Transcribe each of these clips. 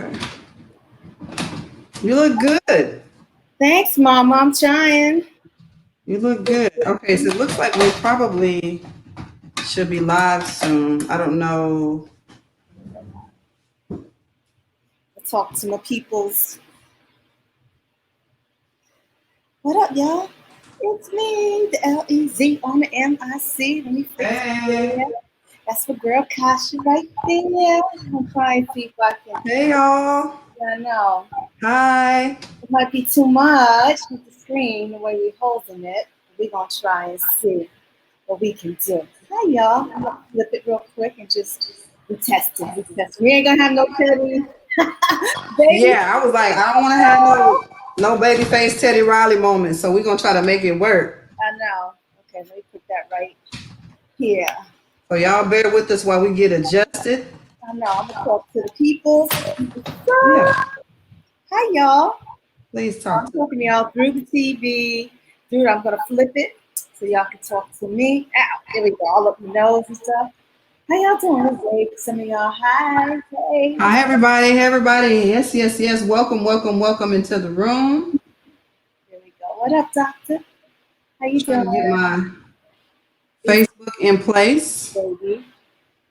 Okay. You look good. Thanks, Mama. I'm trying. You look good. Okay, so it looks like we probably should be live soon. I don't know. I talk to my peoples. What up, y'all? It's me, the Lez on the Mic. Let me fix Hey. it. That's for girl Kasha right there. I'm trying to see if I can. Hey, y'all. I know Hi. it might be too much with the screen the way we're holding it. We're gonna try and see what we can do. Hi, y'all. I'm gonna flip it real quick and just we test it. We test it. We ain't gonna have no Teddy, baby. Yeah, I was like, I don't want to have no baby face Teddy Riley moment, so we're gonna try to make it work. I know. Okay, let me put that right here. So y'all bear with us while we get adjusted. I know. I'm gonna talk to the people. Yeah, Hi, y'all. please I'm talk to talking to y'all through the TV. Dude, I'm gonna flip it so y'all can talk to me. Ow, there we go. All up your nose and stuff. How y'all doing? Let's wave to some of y'all. Hi, hey. Hi, everybody. Hey, everybody. Yes, yes, yes. Welcome, welcome, welcome into the room. There we go. What up, doctor? How you Trying to get doing? my It's Facebook in place. baby.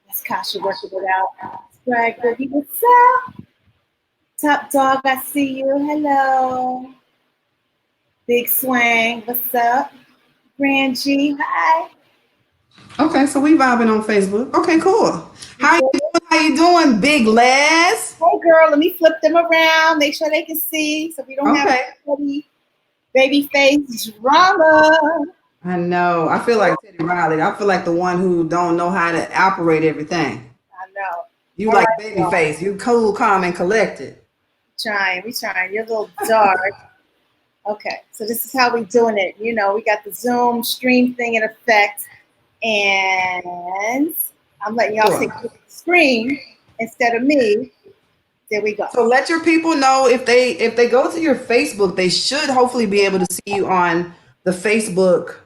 That's Kasha working it out. Swag baby, what's up? Top dog, I see you. Hello. Big swang, what's up? Grand G, hi. Okay, so we vibing on Facebook. Okay, cool. You How you good? doing? How you doing, Big Lez? Hey girl, let me flip them around, make sure they can see so we don't have Okay. any baby face drama. I know. I feel like Teddy Riley. I feel like the one who don't know how to operate everything. I know. You All like right, baby y'all. face. You cool, calm, and collected. We trying. You're a little dark. Okay, so this is how we doing it. You know, we got the Zoom stream thing in effect, and I'm letting y'all see Sure. the screen instead of me. There we go. So let your people know if they go to your Facebook, they should hopefully be able to see you on the Facebook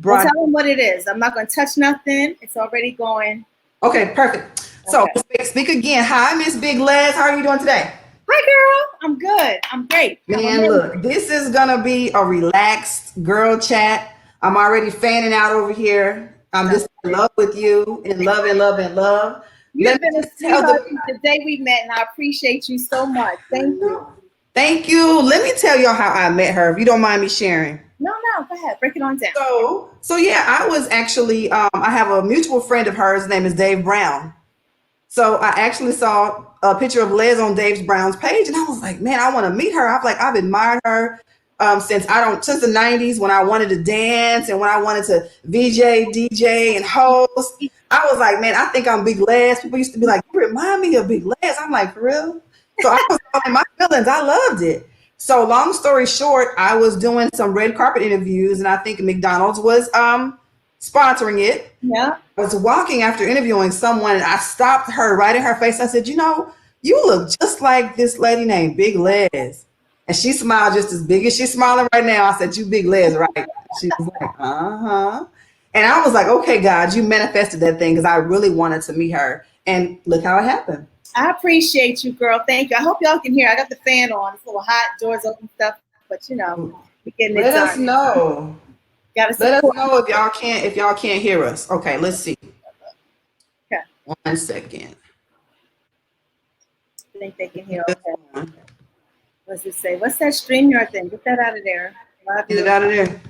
Well, tell broad. them what it is. I'm not going to touch nothing. It's already going. Okay, perfect. So Okay. speak again. Hi, Miss Big Les. How are you doing today? Hi, girl. I'm good. I'm great. I'm Man, look, amazing. this is gonna be a relaxed girl chat. I'm already fanning out over here. I'm Stop just in it. love with you, in love and love and love. You've Let me been a just tell sweetheart the since the day we met, and I appreciate you so much. Thank you. thank you. Let me tell y'all how I met her, if you don't mind me sharing. No, no, go ahead. Break it on down. So yeah, I was actually I have a mutual friend of hers. His name is Dave Brown. So I actually saw a picture of Les on Dave Brown's page, and I was like, man, I want to meet her. I've admired her since the '90s when I wanted to dance and when I wanted to VJ, DJ, and host. I was like, man, I think I'm Big Les. People used to be like, you remind me of Big Les. I'm like, for real? So I was all in my feelings. I loved it. So long story short, I was doing some red carpet interviews, and I think McDonald's was sponsoring it. Yeah. I was walking after interviewing someone and I stopped her right in her face. I said, you know, you look just like this lady named Big Les. And she smiled just as big as she's smiling right now. I said, you Big Les, right? She was like, uh-huh. And I was like, okay, God, you manifested that thing because I really wanted to meet her. And look how it happened. I appreciate you, girl. Thank you. I hope y'all can hear. I got the fan on. It's a little hot, doors open stuff, but you know, we're getting it Let us done. know. Got to Let us support. know if y'all can't hear us. Okay, let's see. Okay. 1 second. I think they can hear. Okay. What's it say? What's that StreamYard thing? Get that out of there. Live Get it view. out of there.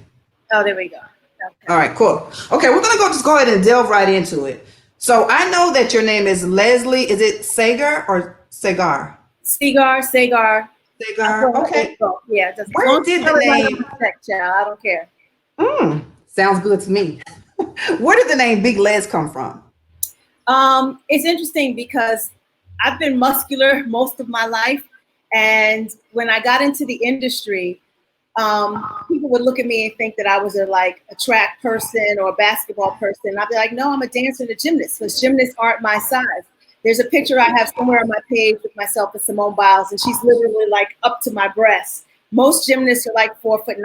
Oh, there we go. All Okay. right, cool. Okay, we're gonna go ahead and delve right into it. So I know that your name is Leslie. Is it Segar or Segar? Segar. I Segar. put her Okay. info. Yeah, just as long Where as you did spell the it right on name? my check, child. I don't care. Sounds good to me. Where did the name Big Les come from? It's interesting because I've been muscular most of my life, and when I got into the industry, people would look at me and think that I was a track person or a basketball person. I'd be like, no, I'm a dancer and a gymnast because gymnasts aren't my size. There's a picture I have somewhere on my page with myself and Simone Biles, and she's literally like up to my breast. Most gymnasts are like 4'9",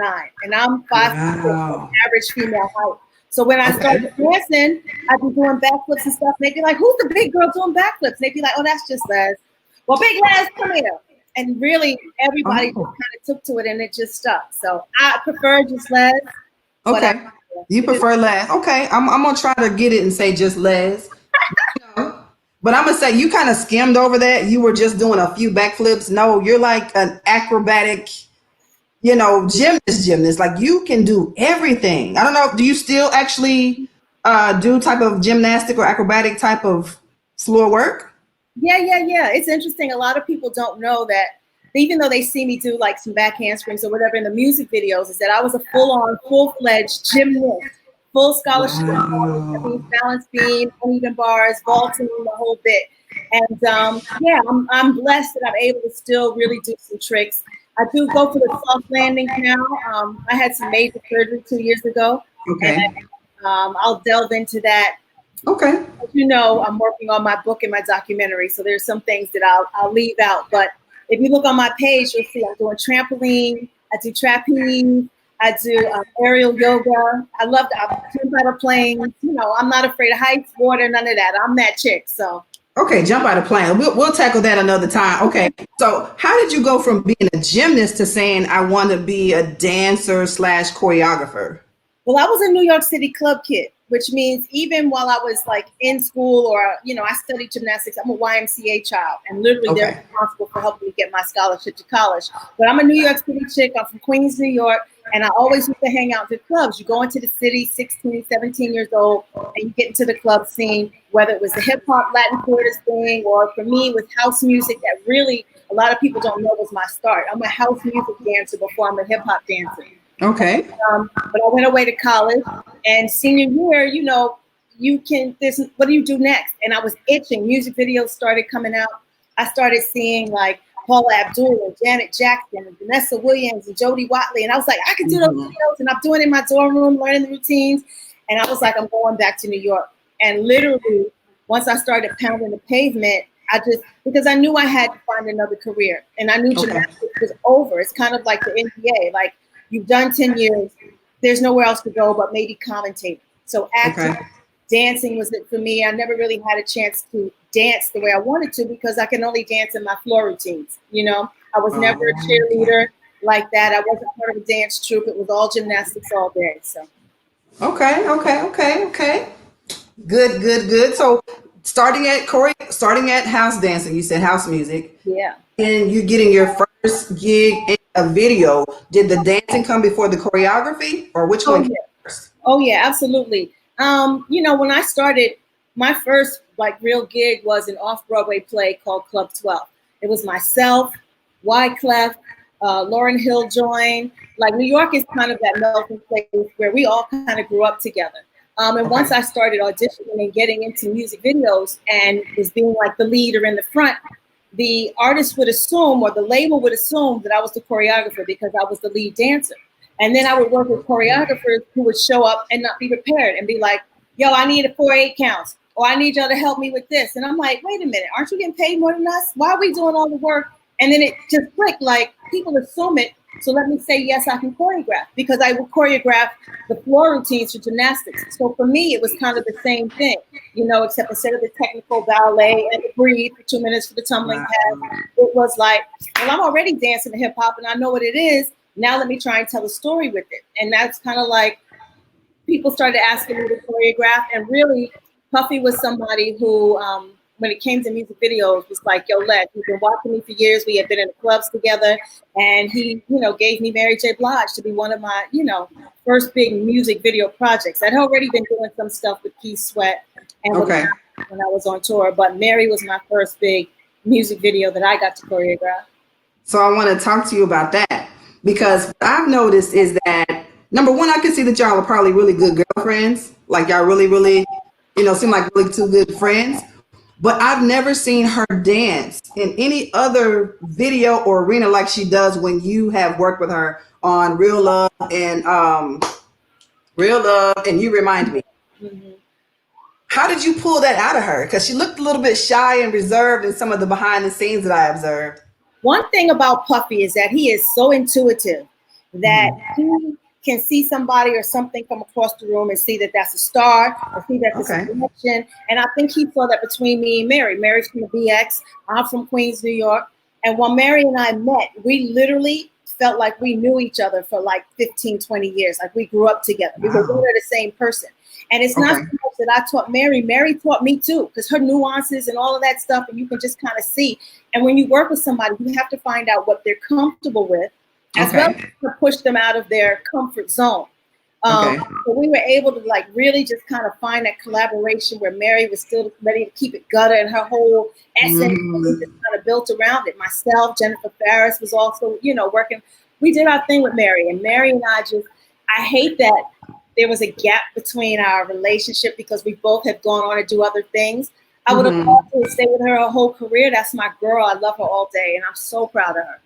and I'm 5'4", Wow. average female height. So when I Okay. started dancing, I'd be doing backflips and stuff. And they'd be like, "Who's the big girl doing backflips?" And they'd be like, "Oh, that's just Les." well, Big Lez, come here. And really, everybody just Oh, kind of took to it, and it just stuck. So I prefer just Les, but okay. You it is. prefer Les. Okay. I'm gonna try to get it and say just Les. But I'm gonna say you kind of skimmed over that. You were just doing a few backflips. No, you're like an acrobatic, gymnast. Like you can do everything. I don't know. Do you still actually do type of gymnastic or acrobatic type of floor work? Yeah. It's interesting. A lot of people don't know that even though they see me do like some back handsprings or whatever in the music videos, is that I was a full-on, full-fledged gymnast, full scholarship. That means Wow. balance beam, uneven bars, vaulting, the whole bit. And yeah, I'm blessed that I'm able to still really do some tricks. I do go for the soft landings now. I had some major surgery 2 years ago, and Okay. I'll delve into that. Okay. As you know, I'm working on my book and my documentary, so there's some things that I'll leave out. But if you look on my page, you'll see I'm doing trampoline, I do trapeze, I do aerial yoga. I jump out of planes. I'm not afraid of heights, water, none of that. I'm that chick. So Okay. Jump out of plane. We'll tackle that another time. Okay. So how did you go from being a gymnast to saying I want to be a dancer slash choreographer? well, I was a New York City club kid, which means even while I was like in school or, I studied gymnastics, I'm a YMCA child. And literally they're Okay. responsible for helping me get my scholarship to college. But I'm a New York City chick. I'm from Queens, New York. And I always used to hang out in the clubs. You go into the city, 16, 17 years old, and you get into the club scene, whether it was the hip hop Latin quarters thing, or for me with house music that really a lot of people don't know was my start. I'm a house music dancer before I'm a hip hop dancer. Okay. But I went away to college, and senior year, what do you do next? And I was itching. Music videos started coming out. I started seeing like Paula Abdul and Janet Jackson and Vanessa Williams and Jodie Watley. And I was like, I could do those Mhm. videos. And I'm doing it in my dorm room, learning the routines. And I was like, I'm going back to New York. And literally, once I started pounding the pavement, because I knew I had to find another career. And I knew Okay. gymnastics was over. It's kind of like the NBA. Like, you've done 10 years, there's nowhere else to go but maybe commentating. So acting, Okay. dancing was it for me. I never really had a chance to dance the way I wanted to because I can only dance in my floor routines. I was never a Okay. cheerleader like that. I wasn't part of a dance troupe. It was all gymnastics all day. So Okay. Good, good, good. So starting at house dancing, you said house music, yeah. and you getting your first gig in a video. Did the dancing come before the choreography, or which one Oh came yeah. first? Oh yeah, absolutely. When I started, my first like real gig was an off-Broadway play called Club 12. It was myself, Wyclef, Lauren Hill joined. Like New York is kind of that melting place where we all kind of grew up together. And Okay. once I started auditioning and getting into music videos and was being like the lead or in the front, the artist would assume or the label would assume that I was the choreographer because I was the lead dancer. And then I would work with choreographers who would show up and not be prepared and be like, yo, I need a 4/8 counts, or I need y'all to help me with this. And I'm like, wait a minute, aren't you getting paid more than us? Why are we doing all the work? And then it just clicked, like people assume it. So let me say, yes, I can choreograph because I would choreograph the floor routines for gymnastics. So for me, it was kind of the same thing, except instead of the technical ballet and the breathe for 2 minutes for the tumbling Wow. pass, it was like, well, I'm already dancing hip hop and I know what it is. Now let me try and tell a story with it. And that's kind of like people started asking me to choreograph. And really, Puffy was somebody who, when it came to music videos, was like, yo, Les, you've been watching me for years. We had been in the clubs together. And he, gave me Mary J. Blige to be one of my, first big music video projects. I'd already been doing some stuff with Keith Sweat and with Okay. when I was on tour. But Mary was my first big music video that I got to choreograph. So I want to talk to you about that because what I've noticed is that number one, I can see that y'all are probably really good girlfriends. Like y'all really, really, seem like really two good friends. But I've never seen her dance in any other video or arena like she does when you have worked with her on Real Love and You Remind Me. Mhm. How did you pull that out of her? Because she looked a little bit shy and reserved in some of the behind the scenes that I observed. One thing about Puffy is that he is so intuitive that Mhm. can see somebody or something from across the room and see that that's a star, or see that there's a connection. And I think he saw that between me and Mary. Mary's from the BX, I'm from Queens, New York. And when Mary and I met, we literally felt like we knew each other for like 15, 20 years. Like we grew up together. We were the same person. And it's not so much that I taught Mary. Mary taught me too, because her nuances and all of that stuff, and you can just kind of see. And when you work with somebody, you have to find out what they're comfortable with, as well as to push them out of their comfort zone. So we were able to like really just kind of find that collaboration where Mary was still ready to keep it gutter, and her whole essence was just kind of built around it. Myself, Jennifer Farris was also, you know, working. We did our thing with Mary, and Mary and I hate that there was a gap between our relationship because we both have gone on to do other things. I would have loved to stay with her whole career. That's my girl. I love her all day, and I'm so proud of her.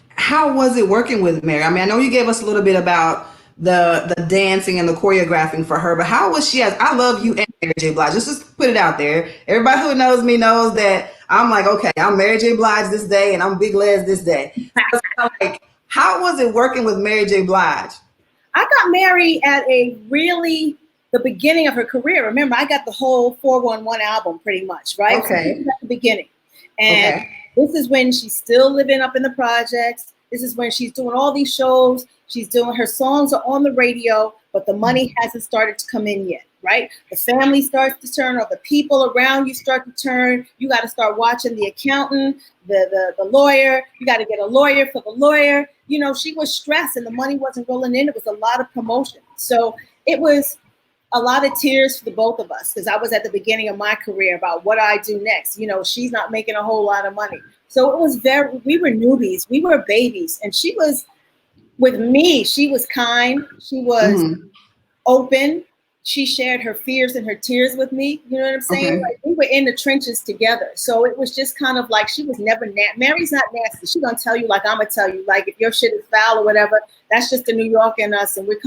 How was it working with Mary? I mean, I know you gave us a little bit about the dancing and the choreographing for her, but how was she as, I love you and Mary J. Blige. Just put it out there. Everybody who knows me knows that I'm like, okay, I'm Mary J. Blige this day and I'm Big Lez this day. So like, how was it working with Mary J. Blige? I got Mary at the beginning of her career. Remember, I got the whole 411 album pretty much, right? Okay. So this is at the beginning. And this is when she's still living up in the projects. This is when she's doing all these shows. She's doing, her songs are on the radio, but the money hasn't started to come in yet, right? The family starts to turn, or the people around you start to turn. You got to start watching the accountant, the lawyer. You got to get a lawyer for the lawyer. You know, she was stressed and the money wasn't rolling in. It was a lot of promotion. So it was a lot of tears for the both of us, because I was at the beginning of my career about what I do next. You know, she's not making a whole lot of money. So it was we were newbies, we were babies. And she was, with me, she was kind, she was open. She shared her fears and her tears with me. You know what I'm saying? Like, we were in the trenches together. So it was just kind of like, she was never, Mary's not nasty. She's gonna tell you like I'm gonna tell you, like if your shit is foul or whatever, that's just the New York in us, and we're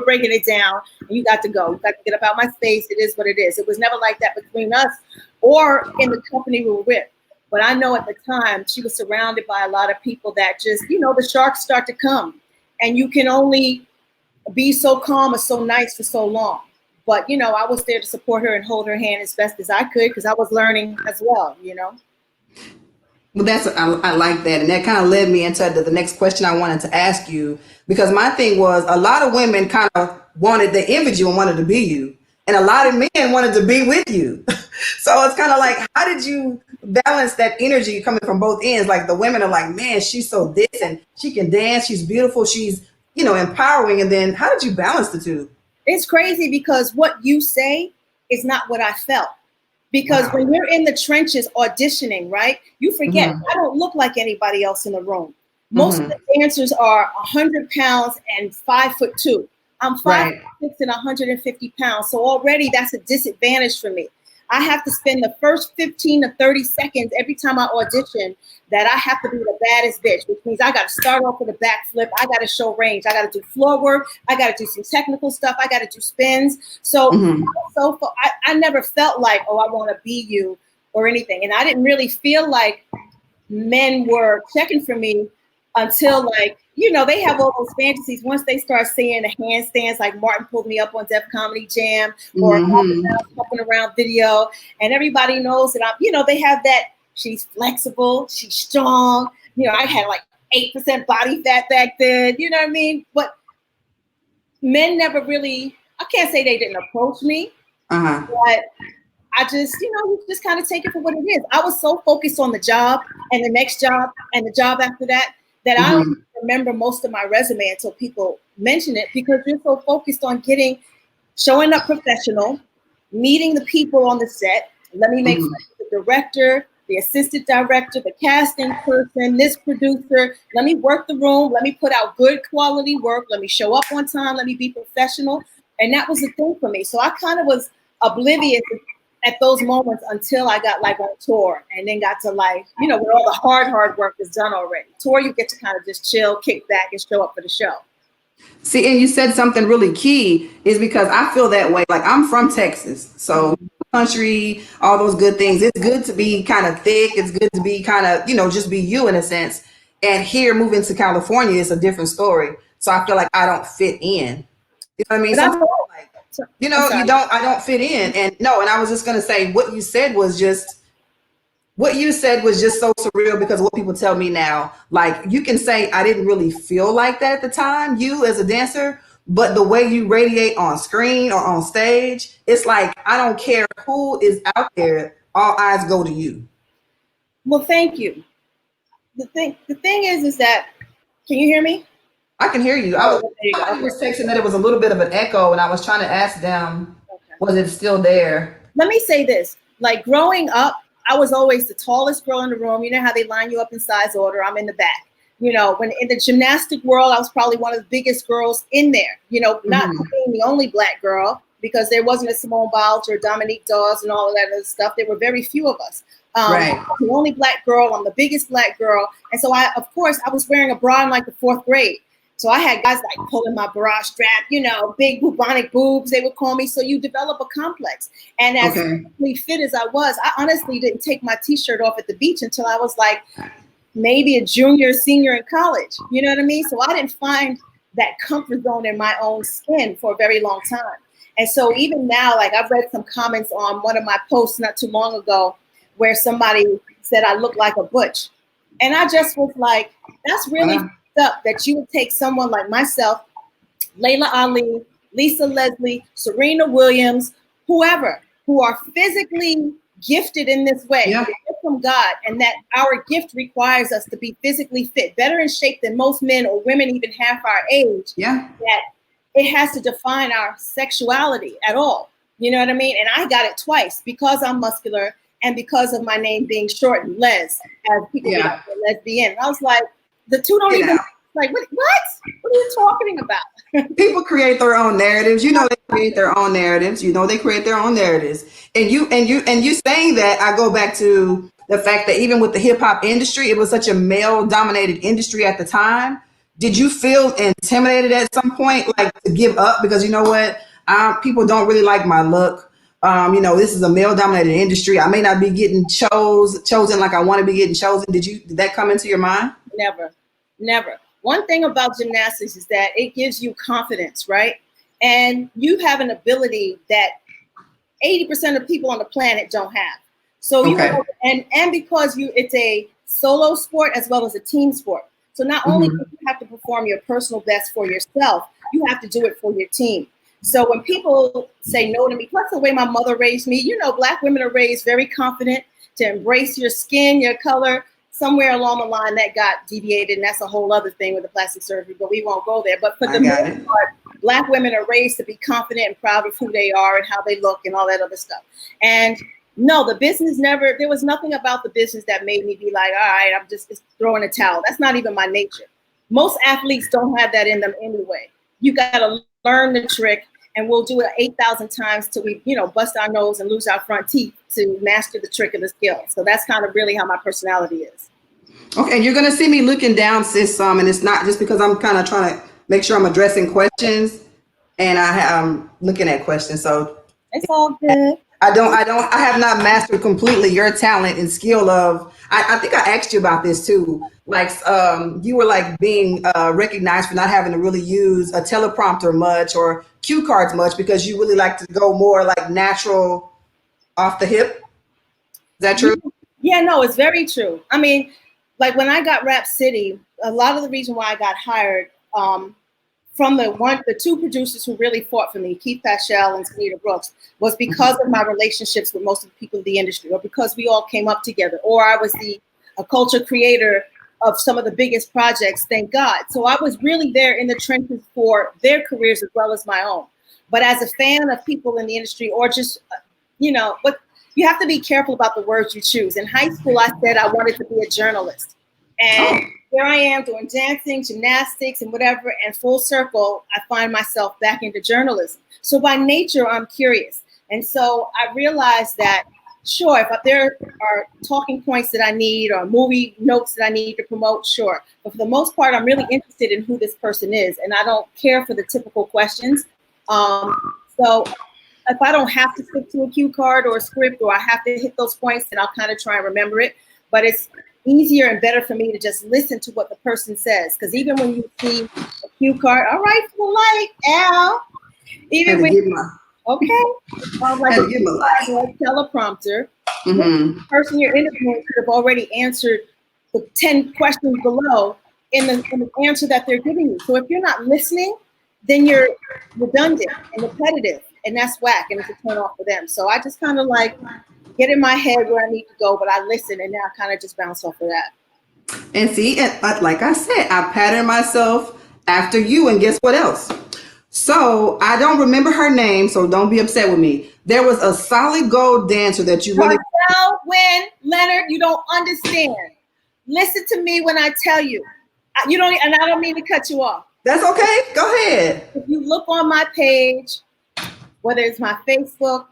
breaking it down, and you got to go. You got to get up out my face. It is what it is. It was never like that between us or in the company we were with. But I know at the time she was surrounded by a lot of people that just, you know, the sharks start to come, and you can only be so calm or so nice for so long. But, you know, I was there to support her and hold her hand as best as I could, because I was learning as well, you know. Well, I like that. And that kind of led me into the next question I wanted to ask you, because my thing was, a lot of women kind of wanted, they envied you and wanted to be you. And a lot of men wanted to be with you. So it's kind of like, how did you balance that energy coming from both ends? Like the women are like, man, she's so this and she can dance. She's beautiful. She's, you know, empowering. And then how did you balance the two? It's crazy because what you say is not what I felt. Because when you're in the trenches auditioning, right, you forget, I don't look like anybody else in the room. Most of the dancers are 100 pounds and 5'2". I'm 5'6" and 150 pounds. So already that's a disadvantage for me. I have to spend the first 15 to 30 seconds every time I audition that I have to be the baddest bitch, which means I got to start off with a backflip. I got to show range. I got to do floor work. I got to do some technical stuff. I got to do spins. So, I never felt like, oh, I want to be you or anything. And I didn't really feel like men were checking for me until, like, you know, they have all those fantasies once they start seeing the handstands, like Martin pulled me up on Def Comedy Jam or popping around video, and everybody knows that I'm, you know, they have that, she's flexible, she's strong. You know, I had like 8% body fat back then, you know what I mean? But men never really, I can't say they didn't approach me, but I just, you know, you just kind of take it for what it is. I was so focused on the job and the next job and the job after that, that I don't remember most of my resume until people mention it, because you're so focused on showing up professional, meeting the people on the set. Let me make friends with the director, the assistant director, the casting person, this producer. Let me work the room. Let me put out good quality work. Let me show up on time. Let me be professional. And that was the thing for me. So I kind of was oblivious at those moments until I got like on tour, and then got to, like, you know, where all the hard work is done already. Tour, you get to kind of just chill, kick back, and show up for the show. See, and you said something really key, is because I feel that way. Like, I'm from Texas, so country, all those good things. It's good to be kind of thick. It's good to be kind of, you know, just be you in a sense. And here, moving to California is a different story. So I feel like I don't fit in. You know what I mean? But that's Sometimes all. like, I'm sorry. I don't fit in. And no, and I was just gonna say what you said was just so surreal because what people tell me now, like you can say I didn't really feel like that at the time, you as a dancer, but the way you radiate on screen or on stage, it's like I don't care who is out there, all eyes go to you. Well, thank you. The thing is that, can you hear me? I can hear you. Oh, there you I go. thought you Okay. was texting that it was a little bit of an echo, and I was trying to ask them, Okay. was it still there? Let me say this. Like growing up, I was always the tallest girl in the room. You know how they line you up in size order. I'm in the back. You know, when in the gymnastic world, I was probably one of the biggest girls in there. You know, not Hmm. being the only black girl because there wasn't a Simone Biles or Dominique Dawes and all of that other stuff. There were very few of us. Right. I'm the only black girl. I'm the biggest black girl, and so of course, I was wearing a bra in like the fourth grade. So I had guys like pulling my bra strap, you know, big bubonic boobs, they would call me. So you develop a complex. And as Okay. fit as I was, I honestly didn't take my t-shirt off at the beach until I was like maybe a junior, senior in college. You know what I mean? So I didn't find that comfort zone in my own skin for a very long time. And so even now, like I've read some comments on one of my posts not too long ago where somebody said I look like a butch. And I just was like, that's really Wow. up that you would take someone like myself, Layla Ali, Lisa Leslie, Serena Williams, whoever, who are physically gifted in this way, Yeah. from God, and that our gift requires us to be physically fit, better in shape than most men or women even half our age, Yeah. that it has to define our sexuality at all. You know what I mean? And I got it twice because I'm muscular and because of my name being shortened, Les, as people be like, Yeah. lesbian. And I was like, the two don't Get even, out. like, what? What are you talking about? People create their own narratives. You know they create their own narratives. You know they create their own narratives. And you saying that, I go back to the fact that even with the hip hop industry, it was such a male dominated industry at the time. Did you feel intimidated at some point, like to give up because you know what? People don't really like my look. This is a male dominated industry. I may not be getting chosen like I want to be getting chosen. Did that come into your mind? Never, never. One thing about gymnastics is that it gives you confidence, right? And you have an ability that 80% of people on the planet don't have. So you Okay. and because it's a solo sport as well as a team sport. So not only do Hmm. you have to perform your personal best for yourself, you have to do it for your team. So when people say no to me, plus the way my mother raised me, you know, Black women are raised very confident to embrace your skin, your color. Somewhere along the line that got deviated, and that's a whole other thing with the plastic surgery, but we won't go there. But for I the got most it. part, Black women are raised to be confident and proud of who they are and how they look and all that other stuff. And no, the business there was nothing about the business that made me be like, all right, I'm just throwing a towel. That's not even my nature. Most athletes don't have that in them anyway. You got to learn the trick, and we'll do it 8,000 times till we, bust our nose and lose our front teeth to master the trick of the skill. So that's kind of really how my personality is. Okay, you're gonna see me looking down, sis, and it's not just because I'm kind of trying to make sure I'm addressing questions, and I'm looking at questions. So It's all good. I have not mastered completely your talent and skill of. I think I asked you about this too. Like, you were like being recognized for not having to really use a teleprompter much or cue cards much because you really like to go more like natural, off the hip. Is that true? Yeah, no, it's very true. I mean, like when I got Rap City, a lot of the reason why I got hired from the two producers who really fought for me, Keith Paschal and Sunita Brooks, was because of my relationships with most of the people in the industry, or because we all came up together, or I was a culture creator of some of the biggest projects, thank God. So I was really there in the trenches for their careers as well as my own. But as a fan of people in the industry, or just, but you have to be careful about the words you choose. In high school, I said I wanted to be a journalist. And Oh, here I am doing dancing, gymnastics, and whatever, and full circle, I find myself back into journalism. So by nature, I'm curious. And so I realized that, sure, if there are talking points that I need or movie notes that I need to promote, sure. But for the most part, I'm really interested in who this person is, and I don't care for the typical questions. So if I don't have to stick to a cue card or a script, or I have to hit those points, then I'll kind of try and remember it. But it's easier and better for me to just listen to what the person says. Because even when you see a Cue card. All right, for light, Al. Had Even to with get my okay, like had a to get my light. teleprompter. The Mm-hmm. person you're interviewing could have already answered the 10 questions below in the answer that they're giving you. So if you're not listening, then you're redundant and repetitive, and that's whack, and it's a turn off for them. So I just kind of like get in my head where I need to go, but I listen, and then I kind of just bounce off of that. And see, like I said, I patterned myself after you, and guess what else? So I don't remember her name, so don't be upset with me. There was a solid gold dancer that you really. Marcel, when Leonard, you don't understand. Listen to me when I tell you. You don't, and I don't mean to cut you off. That's okay. Go ahead. If you look on my page, whether it's my Facebook,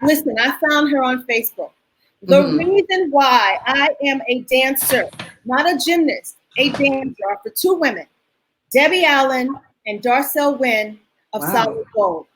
listen, I found her on Facebook. The reason why I am a dancer, not a gymnast, a dancer, are for two women, Debbie Allen and Darcel Wynn of Solid Gold.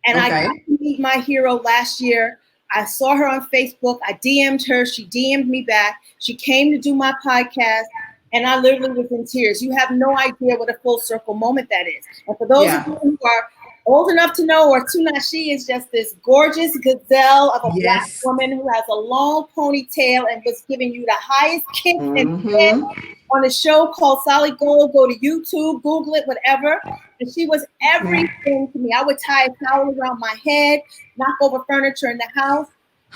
And I got to meet my hero last year. I saw her on Facebook. I DM'd her. She DM'd me back. She came to do my podcast. And I literally was in tears. You have no idea what a full circle moment that is. And for those of you who are old enough to know, or too not, she is just this gorgeous gazelle of a black woman who has a long ponytail and was giving you the highest kick and spin on a show called Solid Gold. Go to YouTube, Google it, whatever. And she was everything to me. I would tie a towel around my head, knock over furniture in the house.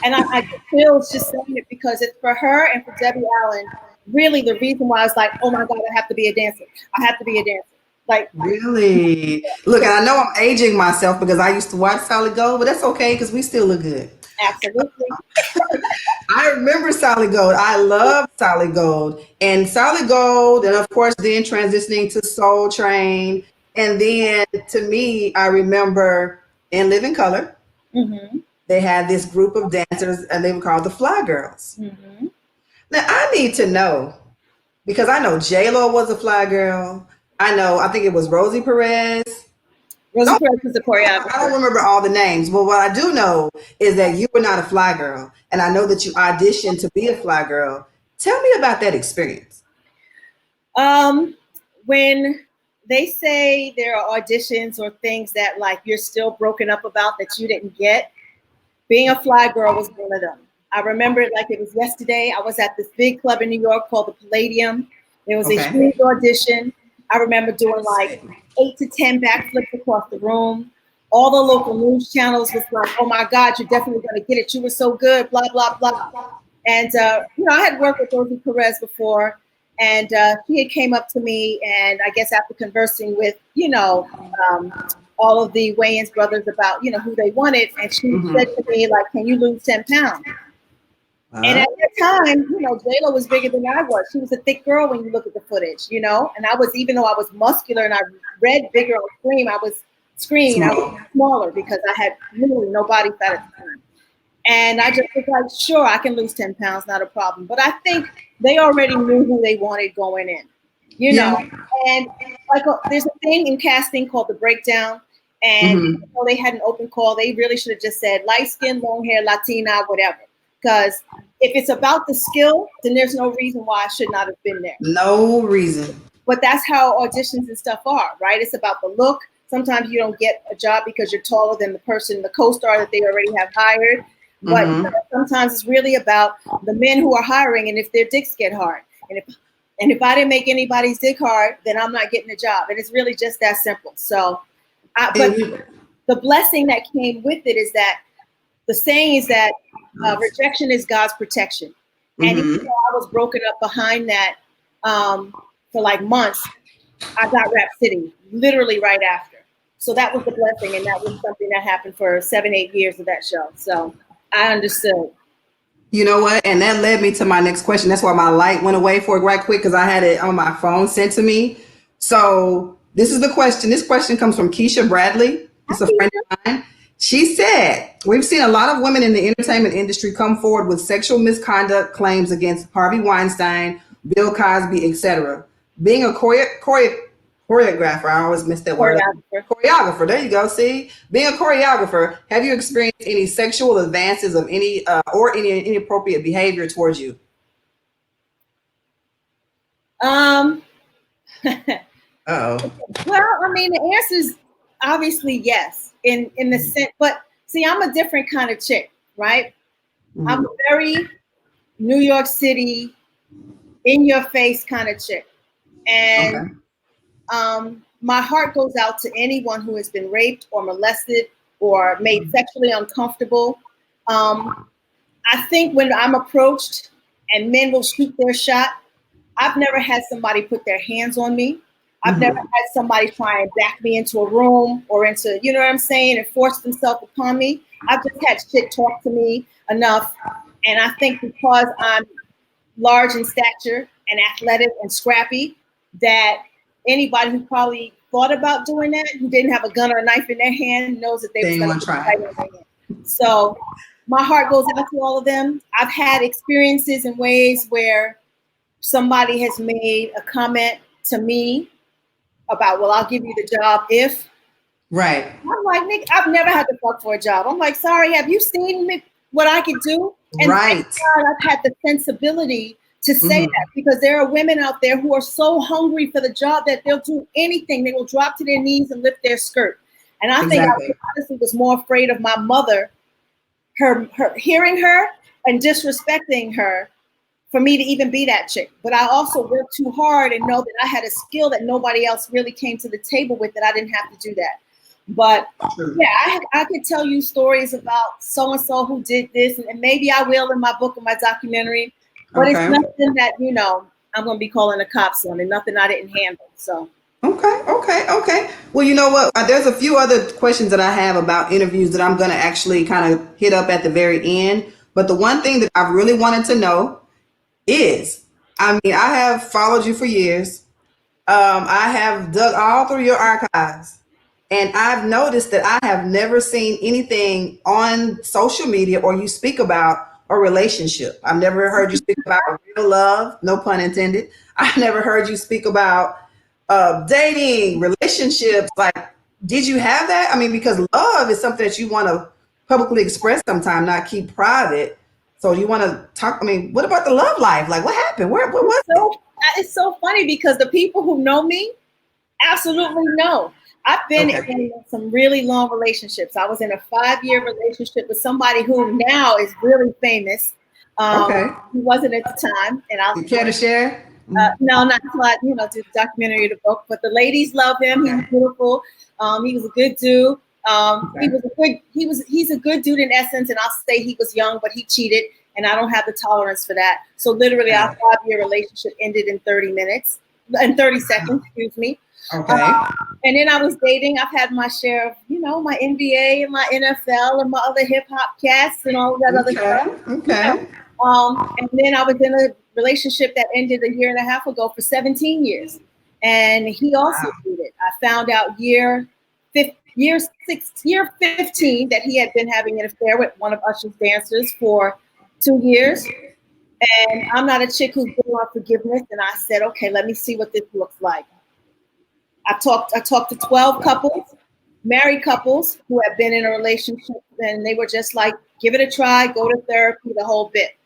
And I get chills just saying it because it's for her and for Debbie Allen. Really, the reason why I was like, oh my God, I have to be a dancer. I have to be a dancer. Like, really? Look, I know I'm aging myself because I used to watch Solid Gold, but that's okay because we still look good. Absolutely. I remember Solid Gold. I love Solid Gold. And Solid Gold, and of course, then transitioning to Soul Train. And then to me, I remember in Living Color, they had this group of dancers and they were called the Fly Girls. Now, I need to know, because I know J-Lo was a fly girl. I think it was Rosie Perez. Rosie Perez was the choreographer. I don't remember all the names, but what I do know is that you were not a fly girl. And I know that you auditioned to be a fly girl. Tell me about that experience. When they say there are auditions or things that like you're still broken up about that you didn't get, being a fly girl was one of them. I remember it like it was yesterday. I was at this big club in New York called the Palladium. There was a huge audition. I remember doing like 8 to 10 backflips across the room. All the local news channels was like, oh my God, you're definitely going to get it. You were so good, blah, blah, blah. And, I had worked with Rosie Perez before, and she had came up to me, and I guess after conversing with, all of the Wayans brothers about, who they wanted, and she said to me, like, can you lose 10 pounds? And at that time, J-Lo was bigger than I was. She was a thick girl when you look at the footage, and I was, even though I was muscular and I read bigger on screen, I was smaller because I had literally no body fat at the time. And I just was like, sure, I can lose 10 pounds, not a problem. But I think they already knew who they wanted going in, and like there's a thing in casting called the breakdown. And they had an open call. They really should have just said light skin, long hair, Latina, whatever. Because if it's about the skill, then there's no reason why I should not have been there. No reason. But that's how auditions and stuff are, right? It's about the look. Sometimes you don't get a job because you're taller than the person, the co-star that they already have hired. But sometimes it's really about the men who are hiring and if their dicks get hard. And if I didn't make anybody's dick hard, then I'm not getting a job. And it's really just that simple. So, but the blessing that came with it is that the saying is that rejection is God's protection. And even though I was broken up behind that for like months, I got Rap City literally right after. So that was the blessing. And that was something that happened for 7-8 years of that show. So I understood. You know what? And that led me to my next question. That's why my light went away for it right quick, because I had it on my phone sent to me. So this is the question. This question comes from Keisha Bradley. It's a friend of mine. She said, we've seen a lot of women in the entertainment industry come forward with sexual misconduct claims against Harvey Weinstein, Bill Cosby, etc. Being a choreographer, I always miss that word. Choreographer, there you go, see? Being a choreographer, have you experienced any sexual advances of any or any inappropriate behavior towards you? Uh-oh. Well, I mean, the answer is obviously yes, in the sense, but see, I'm a different kind of chick, right? I'm a very New York City, in your face kind of chick. And my heart goes out to anyone who has been raped or molested or made sexually uncomfortable. I think when I'm approached and men will shoot their shot, I've never had somebody put their hands on me. I've never had somebody try and back me into a room or into, you know what I'm saying, and force themselves upon me. I've just had shit talk to me enough. And I think because I'm large in stature and athletic and scrappy, that anybody who probably thought about doing that, who didn't have a gun or a knife in their hand, knows that they was going to try in their hand. So my heart goes out to all of them. I've had experiences in ways where somebody has made a comment to me about, well, I'll give you the job if. Right. I'm like, Nick, I've never had to fuck for a job. I'm like, sorry, have you seen me, what I could do? And thank God I've had the sensibility to say that, because there are women out there who are so hungry for the job that they'll do anything. They will drop to their knees and lift their skirt. And I think I honestly was more afraid of my mother, her hearing her and disrespecting her, for me to even be that chick. But I also worked too hard and know that I had a skill that nobody else really came to the table with, that I didn't have to do that. But yeah, I could tell you stories about so-and-so who did this, and maybe I will in my book or my documentary, but it's nothing that, you know, I'm going to be calling the cops on, and nothing I didn't handle, so. Okay. Well, you know what? There's a few other questions that I have about interviews that I'm going to actually kind of hit up at the very end. But the one thing that I really wanted to know is, I mean, I have followed you for years. I have dug all through your archives, and I've noticed that I have never seen anything on social media or you speak about a relationship. I've never heard you speak about real love, no pun intended. I've never heard you speak about dating, relationships. Like, did you have that? I mean, because love is something that you want to publicly express sometime, not keep private. So you want to talk? I mean, what about the love life? Like, what happened? What was it? It's so funny because the people who know me absolutely know. I've been in some really long relationships. I was in a 5-year relationship with somebody who now is really famous. He wasn't at the time, and I'll. You care to share? No, not until I, do the documentary or the book. But the ladies love him. He's beautiful. He was a good dude. He's a good dude in essence, and I'll say he was young, but he cheated, and I don't have the tolerance for that. So literally, our 5-year relationship ended in 30 seconds. Excuse me. And then I was dating. I've had my share of, my NBA and my NFL and my other hip hop cats and all of that other stuff. And then I was in a relationship that ended a year and a half ago for 17 years. And he also did it. I found out year 15 that he had been having an affair with one of Usher's dancers for 2 years. And I'm not a chick who's big on forgiveness. And I said, okay, let me see what this looks like. I talked to 12 couples, married couples who have been in a relationship, and they were just like, give it a try, go to therapy, the whole bit.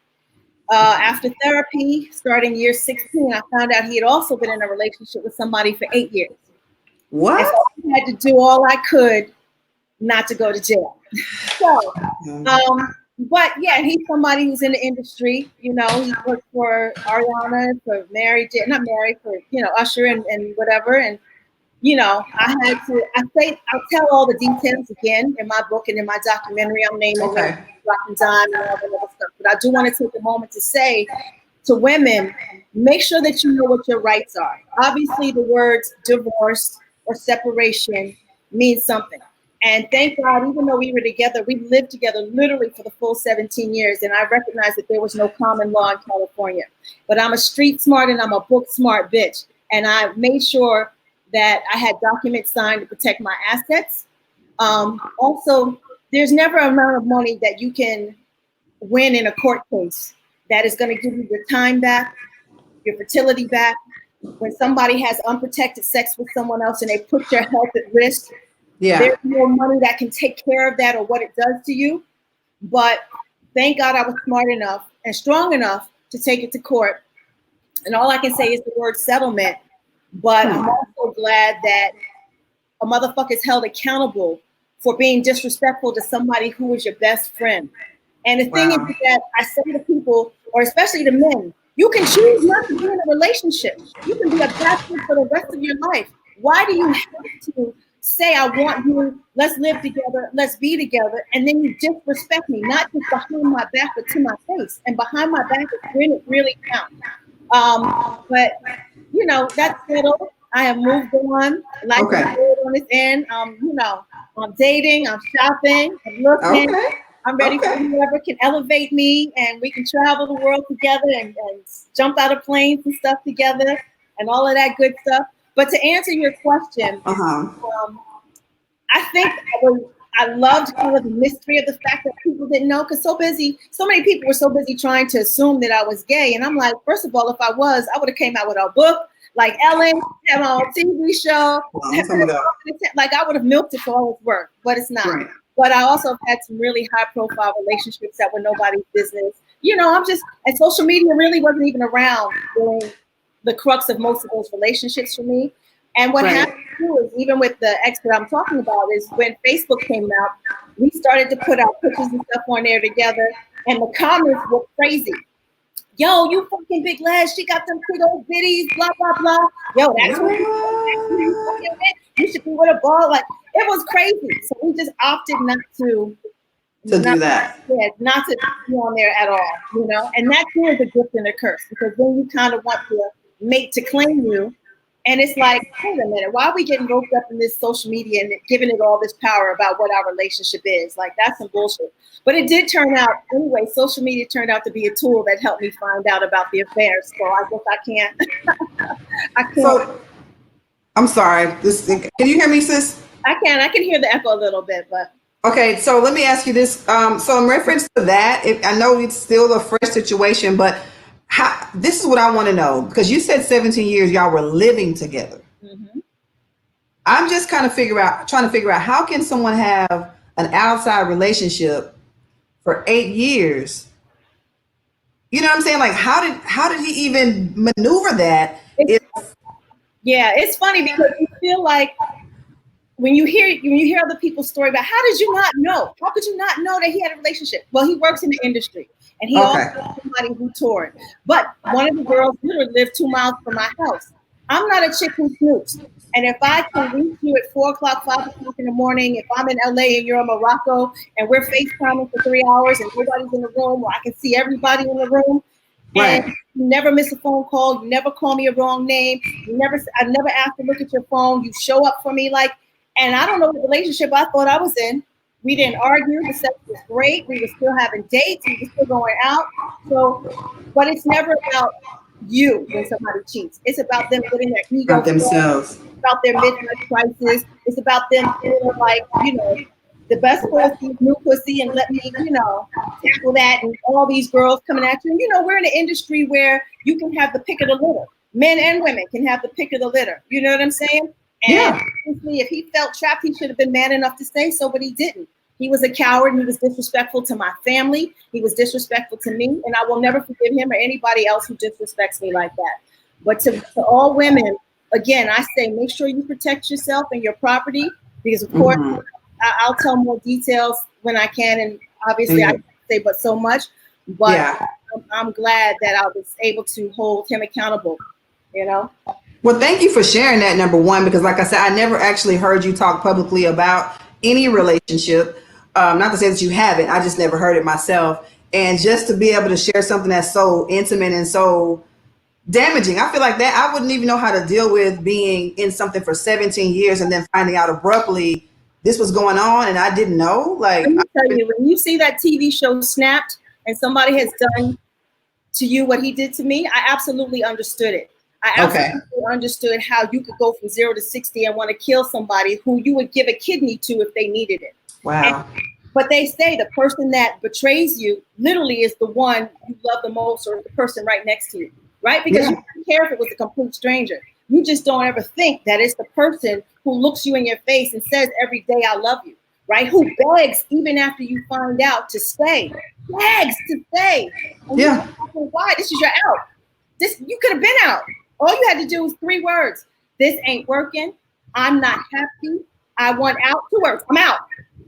After therapy, starting year 16, I found out he had also been in a relationship with somebody for 8 years. What? And so I had to do all I could not to go to jail. So, but yeah, he's somebody who's in the industry. He worked for Ariana, for Usher and whatever. And I'll tell all the details again in my book and in my documentary. I'm naming Rock and Dime and all that other stuff. But I do want to take a moment to say to women, make sure that you know what your rights are. Obviously, the words divorce or separation means something. And thank God, even though we were together, we lived together literally for the full 17 years. And I recognized that there was no common law in California. But I'm a street smart and I'm a book smart bitch. And I made sure that I had documents signed to protect my assets. Also, there's never an amount of money that you can win in a court case that is going to give you your time back, your fertility back. When somebody has unprotected sex with someone else and they put your health at risk, there's no money that can take care of that or what it does to you. But thank God I was smart enough and strong enough to take it to court. And all I can say is the word settlement. But I'm also glad that a motherfucker is held accountable for being disrespectful to somebody who was your best friend. And the thing is that I say to people, or especially to men, you can choose not to be in a relationship. You can be a bachelor for the rest of your life. Why do you have to say, I want you, let's live together, let's be together, and then you disrespect me, not just behind my back, but to my face. And behind my back is when it really counts. But you know, that's settled. I have moved on. Life is good on this end. You know, I'm dating, I'm shopping, I'm looking. I'm ready for whoever can elevate me, and we can travel the world together and jump out of planes and stuff together and all of that good stuff. But to answer your question, I think I loved kind of the mystery of the fact that people didn't know, because so many people were so busy trying to assume that I was gay. And I'm like, first of all, if I was, I would have came out with a book like Ellen, have my own TV show. Like I would have milked it for all it's worth, but it's not. Right. But I also have had some really high profile relationships that were nobody's business. You know, and social media really wasn't even around during the crux of most of those relationships for me. And what happened too is, even with the ex that I'm talking about, is when Facebook came out, we started to put out pictures and stuff on there together, and the comments were crazy. Yo, you fucking Big Lez, she got them big old bitties, blah, blah, blah. Yo, that's what you should be with a ball. Like, it was crazy. So we just opted not to do that. Yeah, not to be on there at all, you know? And that too is a gift and a curse, because then you kind of want to make to claim you. And it's like, wait a minute, why are we getting roped up in this social media and giving it all this power about what our relationship is? Like, that's some bullshit. But it did turn out, anyway, social media turned out to be a tool that helped me find out about the affairs. So I guess I can't. So, I'm sorry. Can you hear me, sis? I can hear the echo a little bit, but. Okay, so let me ask you this. So in reference to that, I know it's still a fresh situation, but this is what I want to know, because you said 17 years y'all were living together. Mm-hmm. I'm just trying to figure out how can someone have an outside relationship for 8 years? You know what I'm saying? Like, how did he even maneuver that? It's funny, because you feel like when you hear other people's story about, how did you not know? How could you not know that he had a relationship? Well, he works in the industry, and he also has somebody who toured. But one of the girls literally lived 2 miles from my house. I'm not a chick who snoops. And if I can reach you at 4 o'clock, 5 o'clock in the morning, if I'm in LA and you're in Morocco and we're FaceTiming for 3 hours and nobody's in the room, or I can see everybody in the room, and you never miss a phone call, you never call me a wrong name, I never ask to look at your phone, you show up for me, like, and I don't know what relationship I thought I was in. We didn't argue. The sex was great. We were still having dates. We were still going out. So, but it's never about you when somebody cheats. It's about them getting their ego about themselves. It's about their midlife crisis. It's about them feeling like, you know, the best pussy is new pussy, and let me, you know, tackle that. And all these girls coming at you. And, you know, we're in an industry where you can have the pick of the litter. Men and women can have the pick of the litter. You know what I'm saying? And if he felt trapped, he should have been man enough to say so, but he didn't. He was a coward. He was disrespectful to my family. He was disrespectful to me, and I will never forgive him or anybody else who disrespects me like that. But to all women, again, I say, make sure you protect yourself and your property, because of course, I'll tell more details when I can, and obviously I can't say but so much. But I'm glad that I was able to hold him accountable, you know? Well, thank you for sharing that, number one, because like I said, I never actually heard you talk publicly about any relationship. Not to say that you haven't, I just never heard it myself. And just to be able to share something that's so intimate and so damaging, I feel like that I wouldn't even know how to deal with being in something for 17 years and then finding out abruptly this was going on and I didn't know. Like, let me tell you, when you see that TV show Snapped and somebody has done to you what he did to me, I absolutely understood it. I absolutely understood how you could go from 0 to 60 and want to kill somebody who you would give a kidney to if they needed it. Wow. But they say the person that betrays you literally is the one you love the most, or the person right next to you, right? Because you don't care if it was a complete stranger. You just don't ever think that it's the person who looks you in your face and says every day, I love you, right? Who begs even after you find out to stay, begs to stay. And why? This is your out. You could have been out. All you had to do was 3 words. This ain't working. I'm not happy. I want out to work. I'm out,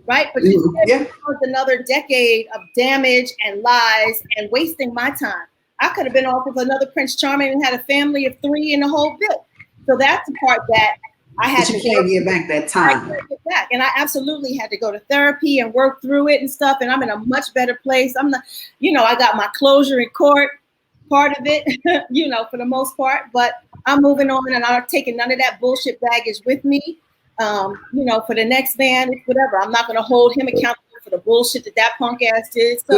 right? But she said it was another decade of damage and lies and wasting my time. I could have been off with another Prince Charming and had a family of 3 in the whole bit. So that's the part that I had to can't get back that time. I get back. And I absolutely had to go to therapy and work through it and stuff. And I'm in a much better place. I'm not, I got my closure in court, part of it, for the most part. But I'm moving on, and I'm taking none of that bullshit baggage with me. For the next man, whatever. I'm not going to hold him accountable for the bullshit that punk ass did. So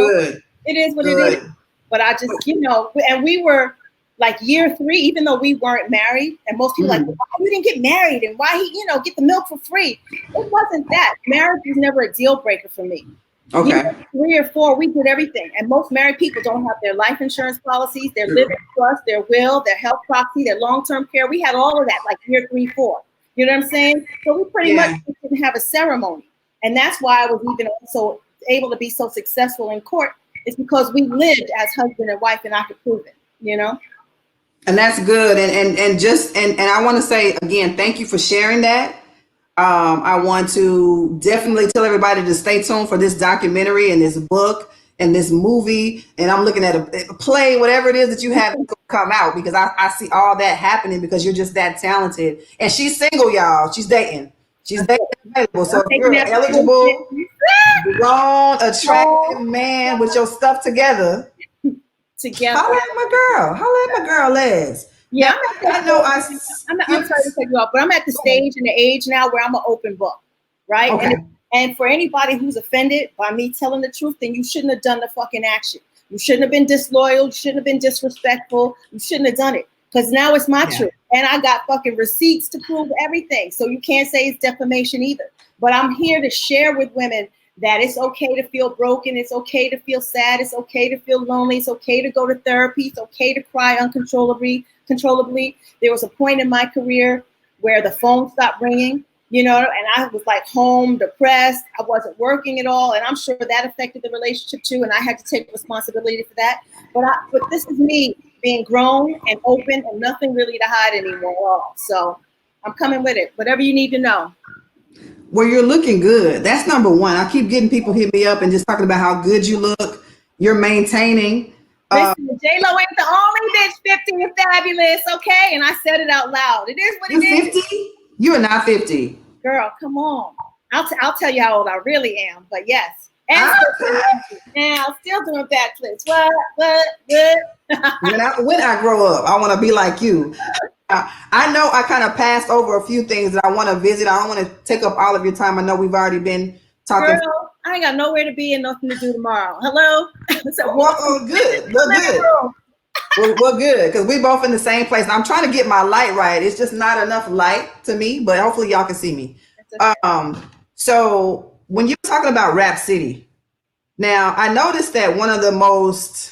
it is what it is. But I just, and we were like year 3, even though we weren't married, and most people like, why you didn't get married and why he, get the milk for free. It wasn't that. Marriage was never a deal breaker for me. Okay. 3 or 4, we did everything. And most married people don't have their life insurance policies, their living trust, their will, their health proxy, their long-term care. We had all of that like year 3, 4. You know what I'm saying? So we pretty much didn't have a ceremony. And that's why I was even also able to be so successful in court. It's because we lived as husband and wife, and I could prove it, And that's good. And I want to say again, thank you for sharing that. I want to definitely tell everybody to stay tuned for this documentary and this book and this movie. And I'm looking at a play, whatever it is that you have to come out, because I see all that happening because you're just that talented. And she's single, y'all. She's dating. She's dating available. So if you're eligible, grown, attractive man with your stuff together. Holla at my girl, Les. Yeah, I'm sorry to cut you off, but I'm at the stage and the age now where I'm an open book, right? Okay. And for anybody who's offended by me telling the truth, then you shouldn't have done the fucking action. You shouldn't have been disloyal. You shouldn't have been disrespectful. You shouldn't have done it, because now it's my truth, and I got fucking receipts to prove everything. So you can't say it's defamation either. But I'm here to share with women that it's okay to feel broken. It's okay to feel sad. It's okay to feel lonely. It's okay to go to therapy. It's okay to cry uncontrollably. There was a point in my career where the phone stopped ringing, and I was like home, depressed. I wasn't working at all. And I'm sure that affected the relationship too. And I had to take responsibility for that. But this is me being grown and open and nothing really to hide anymore at all. So I'm coming with it. Whatever you need to know. Well, you're looking good. That's number one. I keep getting people hit me up and just talking about how good you look. You're maintaining. Listen, J-Lo ain't the only bitch 50 and fabulous, okay? And I said it out loud. It is what it is. 50? You are not 50. Girl, come on. I'll tell you how old I really am, but yes. And I'm still doing backflips. What? When I grow up, I want to be like you. I know I kind of passed over a few things that I want to visit. I don't want to take up all of your time. I know we've already been talking. Girl, I ain't got nowhere to be and nothing to do tomorrow. Hello? Good. Well, good, because we both in the same place. And I'm trying to get my light right. It's just not enough light to me, but hopefully y'all can see me. Okay. So when you're talking about Rap City, now I noticed that one of the most,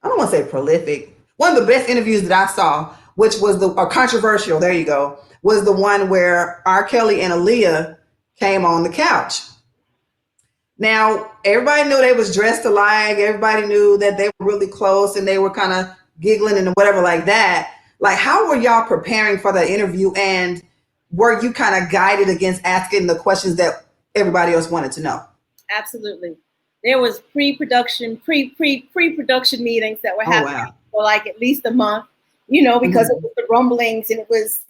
I don't want to say prolific, one of the best interviews that I saw, which was controversial, there you go, was the one where R. Kelly and Aaliyah came on the couch. Now, everybody knew they was dressed alike. Everybody knew that they were really close and they were kind of giggling and whatever like that. Like, how were y'all preparing for the interview, and were you kind of guided against asking the questions that everybody else wanted to know? Absolutely. There was pre-production meetings that were happening for like at least a month, because it was the rumblings and it was,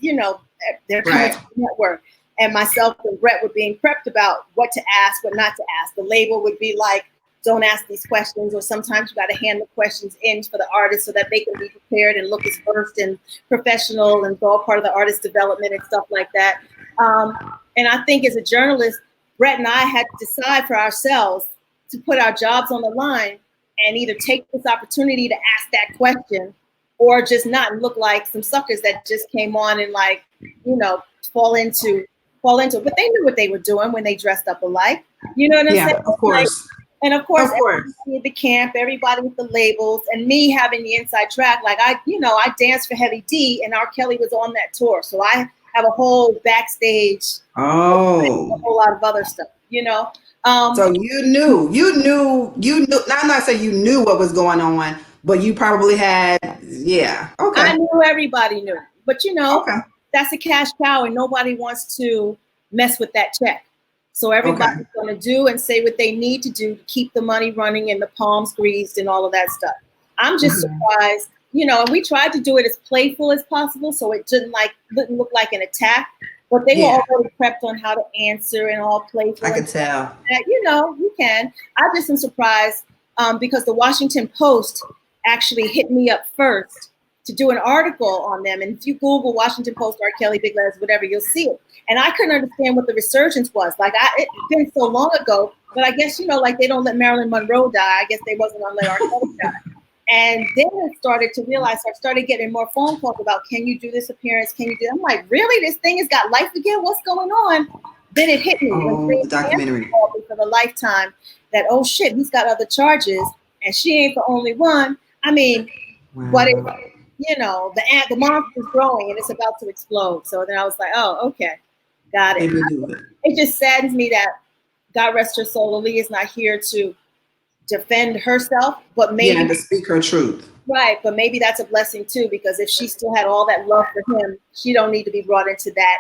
they're coming to the network. And myself and Brett were being prepped about what to ask, what not to ask. The label would be like, don't ask these questions, or sometimes you got to hand the questions in for the artist so that they can be prepared and look as versed and professional and all part of the artist development and stuff like that. And I think as a journalist, Brett and I had to decide for ourselves to put our jobs on the line and either take this opportunity to ask that question or just not look like some suckers that just came on and like, fall into it. But they knew what they were doing when they dressed up alike. You know what I'm saying? Of course. And of course, everybody at the camp, everybody with the labels, and me having the inside track. Like I danced for Heavy D, and R. Kelly was on that tour, so I have a whole backstage. A whole lot of other stuff. So you knew. Now, I'm not saying you knew what was going on, but you probably had. Yeah. Okay. I knew everybody knew, but that's a cash cow, and nobody wants to mess with that check. So everybody's going to do and say what they need to do to keep the money running and the palms greased and all of that stuff. I'm just surprised, you know, and we tried to do it as playful as possible so it didn't look like an attack, but they were already prepped on how to answer and all playful. I can tell. You know, you can. I just am surprised because the Washington Post actually hit me up first to do an article on them. And if you Google Washington Post, R. Kelly, Big Lez, whatever, you'll see it. And I couldn't understand what the resurgence was. Like, it's been so long ago, but I guess, you know, like they don't let Marilyn Monroe die. I guess they wasn't going to let R. Kelly die. And then I started to realize, I started getting more phone calls about, can you do this appearance? Can you do I'm like, really? This thing has got life again? What's going on? Then it hit me. The documentary. For the Lifetime that, oh shit, he's got other charges and she ain't the only one. I mean, what if, you know, the monster's growing and it's about to explode. So then I was like, oh, okay, got it. It just saddens me that, God rest her soul, Aaliyah is not here to defend herself, but maybe to speak her truth. Right, but maybe that's a blessing too, because if she still had all that love for him, she don't need to be brought into that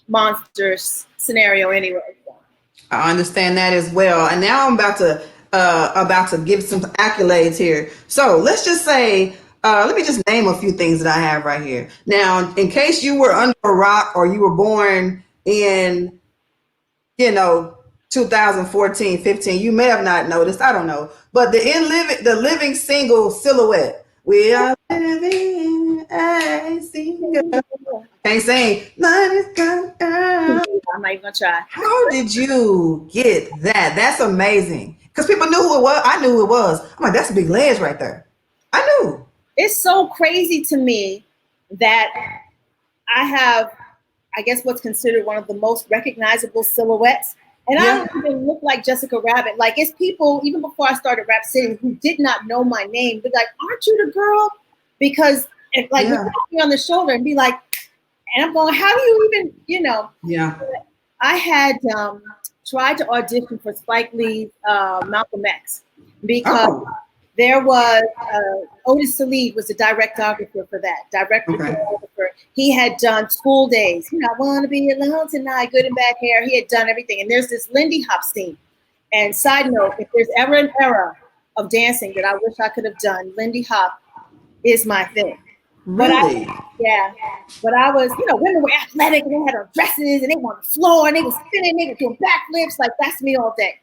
monster scenario anyway. I understand that as well. And now I'm about to give some accolades here. So let's just say, let me just name a few things that I have right here. Now, in case you were under a rock or you were born in, you know, 2014, 15, you may have not noticed, I don't know. But the living single Silhouette. We are living a single. Can't sing. I'm not even gonna try. How did you get that? That's amazing. Because people knew who it was. I knew who it was. I'm like, that's Big Lez right there. I knew. It's so crazy to me that I have, I guess, what's considered one of the most recognizable silhouettes. And I don't even look like Jessica Rabbit. Like, it's people, even before I started Rap City, who did not know my name, but like, aren't you the girl? Because you tap me on the shoulder and be like, and I'm going, how do you even, you know? Yeah. I had tried to audition for Spike Lee's Malcolm X because there was Otis Salid was the directographer for that. Choreographer. He had done School Days. You know, I want to be alone tonight. Good and Bad Hair. He had done everything. And there's this Lindy Hop scene. And side note, if there's ever an era of dancing that I wish I could have done, Lindy Hop is my thing. Really? But I was, you know, women were athletic and they had on dresses and they were on the floor and they were spinning, they were doing backflips. Like, that's me all day.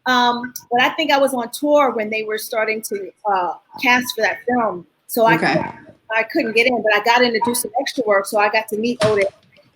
But I think I was on tour when they were starting to cast for that film. So I couldn't get in, but I got in to do some extra work. So I got to meet Otis.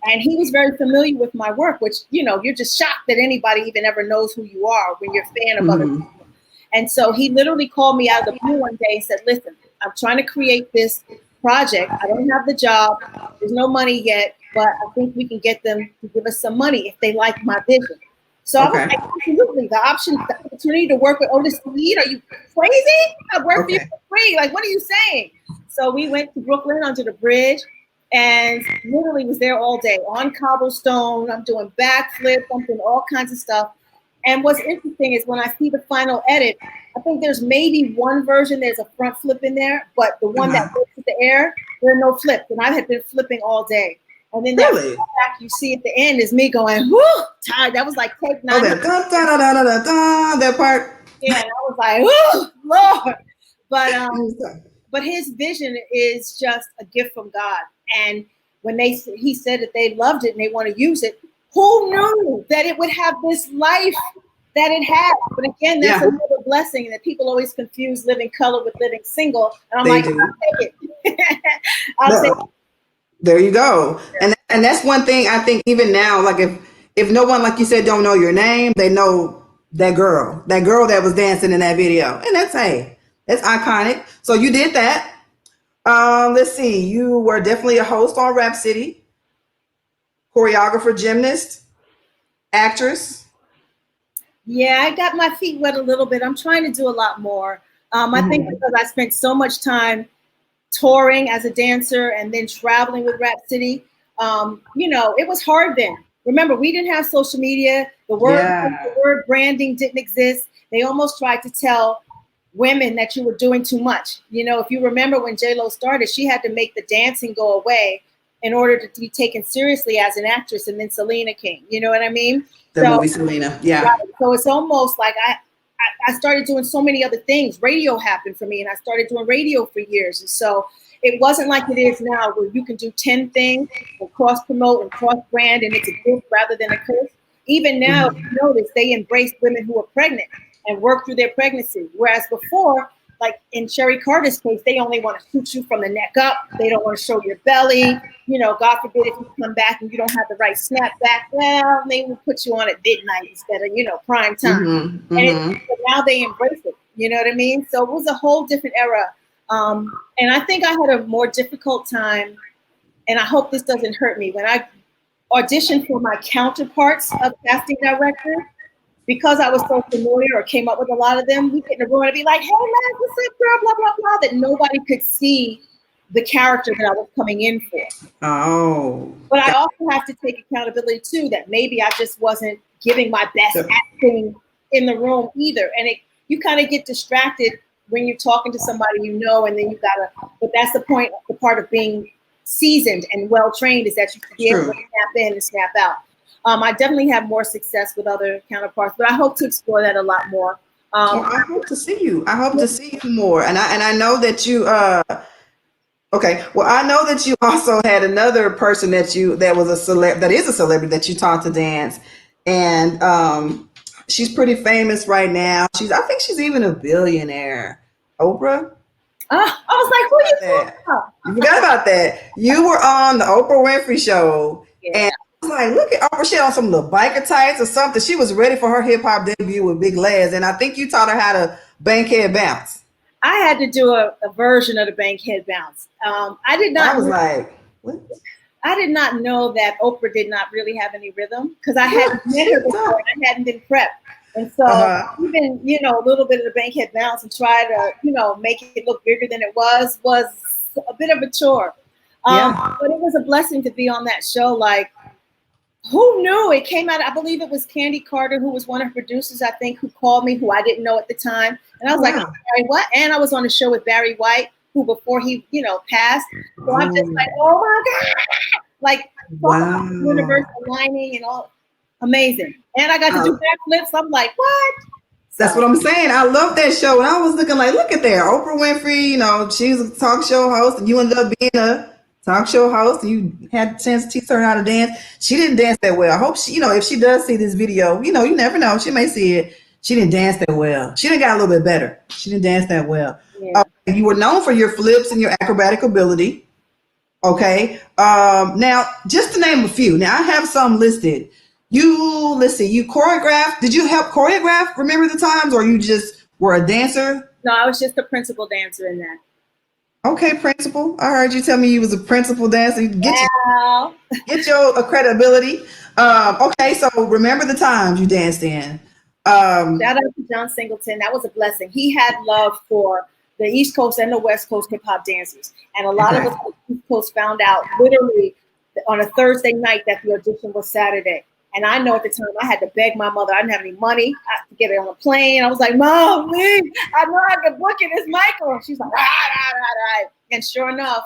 And he was very familiar with my work, which, you know, you're just shocked that anybody even ever knows who you are when you're a fan of other people. And so he literally called me out of the blue one day and said, listen, I'm trying to create this project. I don't have the job. There's no money yet, but I think we can get them to give us some money if they like my vision. So I was like, absolutely, the opportunity to work with Otis Salid, are you crazy? I work for you for free. Like, what are you saying? So we went to Brooklyn under the bridge and literally was there all day on cobblestone. I'm doing backflips, I'm doing all kinds of stuff. And what's interesting is when I see the final edit, I think there's maybe one version, there's a front flip in there, but the one that goes to the air, there are no flips. And I had been flipping all day. And then that back you see at the end is me going, whoo, tired. That was like take 9. That part. Yeah, and I was like, whoo, Lord. But his vision is just a gift from God. And when he said that they loved it and they want to use it, who knew that it would have this life that it had? But again, that's another blessing that people always confuse living color with living single. And I'm I'll take it. I'll take it. There you go. And that's one thing I think even now, like if no one, like you said, don't know your name, they know that girl that was dancing in that video. And that's iconic. So you did that. Let's see. You were definitely a host on Rap City, choreographer, gymnast, actress. Yeah, I got my feet wet a little bit. I'm trying to do a lot more. I think because I spent so much time touring as a dancer and then traveling with Rap City, you know, it was hard then. Remember, we didn't have social media. The word branding didn't exist. They almost tried to tell women that you were doing too much. You know, if you remember when J-Lo started, she had to make the dancing go away in order to be taken seriously as an actress, and then Selena came. You know what I mean? The So, movie Selena. Yeah. right. So it's almost like I started doing so many other things. Radio happened for me, and I started doing radio for years. And so it wasn't like it is now, where you can do 10 things and cross promote and cross brand, and it's a gift rather than a curse. Even now, if you notice, they embrace women who are pregnant and work through their pregnancy. Whereas before, like in Sherry Carter's case, they only want to shoot you from the neck up. They don't want to show your belly. You know, God forbid if you come back and you don't have the right snapback, well, they will put you on at midnight instead of, prime time. But now they embrace it. You know what I mean? So it was a whole different era. And I think I had a more difficult time, and I hope this doesn't hurt me, when I auditioned for my counterparts of casting director, because I was so familiar or came up with a lot of them. We get in the room and be like, hey man, what's up, girl, blah, blah, blah, that nobody could see the character that I was coming in for. Oh. But I also have to take accountability too, that maybe I just wasn't giving my best acting in the room either. And you kind of get distracted when you're talking to somebody and then you gotta, but that's the point, the part of being seasoned and well-trained, is that you can be able to snap in and snap out. I definitely have more success with other counterparts, but I hope to explore that a lot more. Well, I hope to see you. I hope to see you more. And I know that you okay. Well, I know that you also had another person that is a celebrity that you taught to dance. And she's pretty famous right now. I think she's even a billionaire. Oprah. I was like, who are you talking about? You forgot about that. You were on the Oprah Winfrey Show. Yeah. And I was like, look at Oprah. She had on some little biker tights or something. She was ready for her hip hop debut with Big Lez. And I think you taught her how to bankhead bounce. I had to do a version of the bankhead bounce. I did not. I was like, what? I did not know that Oprah did not really have any rhythm, because I hadn't met her before and I hadn't been prepped. And so even, a little bit of the bankhead bounce and try to, make it look bigger than it was a bit of a chore. But it was a blessing to be on that show. Like, who knew? It came out, I believe it was Candy Carter, who was one of her producers, I think, who called me, who I didn't know at the time. And I was like, Barry, what? And I was on a show with Barry White, who before he, passed. So I'm just like, oh my God. Like, universe aligning and all. Amazing. And I got to do backflips. I'm like, what? That's what I'm saying. I love that show. And I was looking like, look at there. Oprah Winfrey, she's a talk show host, and you ended up being a talk show host, and you had a chance to teach her how to dance. She didn't dance that well. I hope she, if she does see this video, you never know. She may see it. She didn't dance that well. She done got a little bit better. She didn't dance that well. Yeah. You were known for your flips and your acrobatic ability. Okay. Now, just to name a few. Now, I have some listed. Let's see, you choreographed. Did you help choreograph Remember the Times, or you just were a dancer? No, I was just a principal dancer in that. Okay, principal. I heard you tell me you was a principal dancer. Get your credibility. Okay, so Remember the Times you danced in. Shout out to John Singleton. That was a blessing. He had love for the East Coast and the West Coast hip hop dancers. And a lot of us on the East Coast found out literally on a Thursday night that the audition was Saturday. And I know at the time I had to beg my mother. I didn't have any money. I had to get it on a plane. I was like, Mom, please, I know I can book it. It's Michael. She's like, right. And sure enough,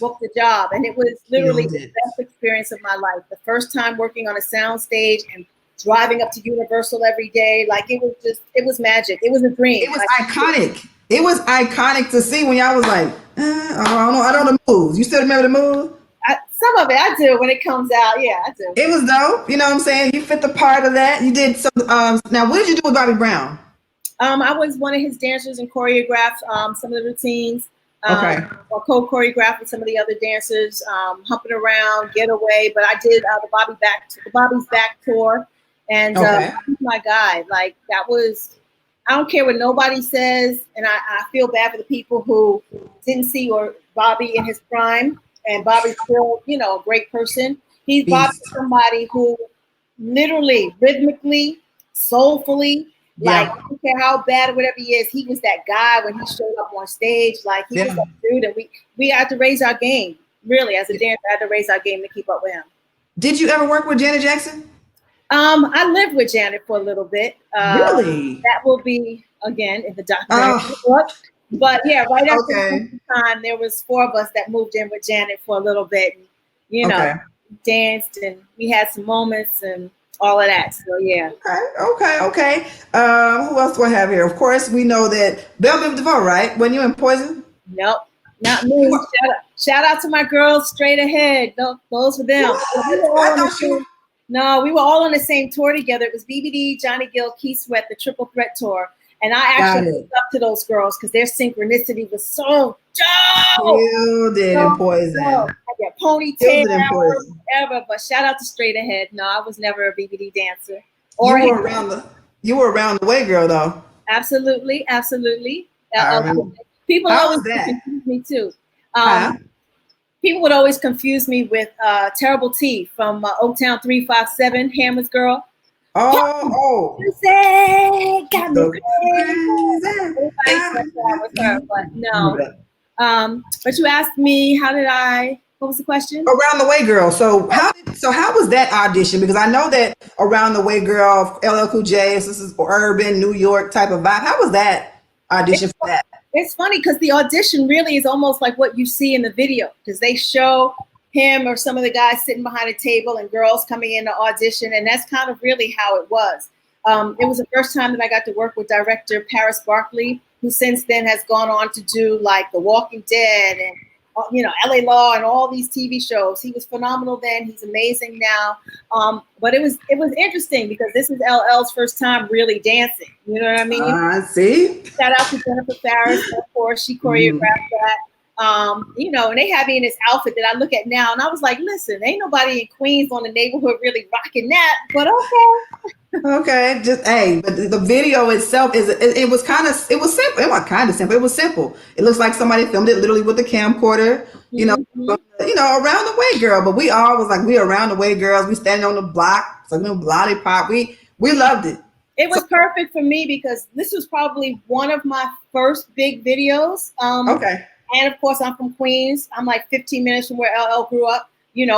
booked the job. And it was literally the best experience of my life. The first time working on a sound stage and driving up to Universal every day. Like, it was magic. It was a dream. It was iconic. It was iconic to see when y'all was like, I don't know the moves. You still remember the move? Some of it I do when it comes out. Yeah, I do. It was dope. You know what I'm saying? You fit the part of that. You did some. Now, what did you do with Bobby Brown? I was one of his dancers and choreographed some of the routines. Or co-choreographed with some of the other dancers, humping around, getaway. But I did the Bobby's Back tour, and he's my guy. Like, that was. I don't care what nobody says, and I feel bad for the people who didn't see Bobby in his prime. And Bobby's still, a great person. Bobby's somebody who literally, rhythmically, soulfully, like, I don't care how bad or whatever he is, he was that guy when he showed up on stage. Like, he was that dude, and we had to raise our game. Really, as a dancer, I had to raise our game to keep up with him. Did you ever work with Janet Jackson? I lived with Janet for a little bit. Really? That will be, again, in the documentary book. But yeah, right after the time, there was 4 of us that moved in with Janet for a little bit. you know, Okay. danced and we had some moments and all of that. So yeah. Okay. Who else do I have here? Of course, we know that Belle Biv DeVoe, right? When you in Poison? Nope, not You me. were, Shout out to my girls straight ahead. Those were them. We what? were all I on the thought you. same. No, we were all on the same tour together. It was BBD, Johnny Gill, Keith Sweat, the Triple Threat Tour, and I actually Got looked it. up to those girls because their synchronicity was so dope. Killed it in So dope. Poison. Had their ponytail, Killed it in Poison. whatever. But shout out to Straight Ahead. No, I was never a BBD dancer or You a were around the. You were around the way, girl, though. absolutely, absolutely. I remember. People How always was that? confuse me too. Huh? People would always confuse me with Terrible T from Oaktown 357, Hammer's Girl. Oh, oh. You say, got me So crazy. crazy. Everybody said that was her, but no. Remember that. But you asked me, what was the question? Around the Way Girl. So how was that audition? Because I know that Around the Way Girl, LL Cool J, so this is urban New York type of vibe. How was that audition for that? It's funny because the audition really is almost like what you see in the video because they show him or some of the guys sitting behind a table and girls coming in to audition, and that's kind of really how it was. It was the first time that I got to work with director Paris Barkley, who since then has gone on to do like The Walking Dead and LA Law and all these TV shows. He was phenomenal then. He's amazing now. But it was interesting because this is LL's first time really dancing. You know what I mean? See? Shout out to Jennifer Farris, of course. She choreographed Mhm. that. And they had me in this outfit that I look at now, and I was like, listen, ain't nobody in Queens on the neighborhood really rocking that, but okay. Okay, just hey, but the video itself it was kind of it was simple. It was kind of simple. It was simple. It looks like somebody filmed it literally with a camcorder. Mm-hmm. Around the way, girl. But we all was like, we around the way, girls. We standing on the block, so lollipop. We loved it. It So was perfect for me because this was probably one of my first big videos. okay. And of course, I'm from Queens. I'm like 15 minutes from where LL grew up.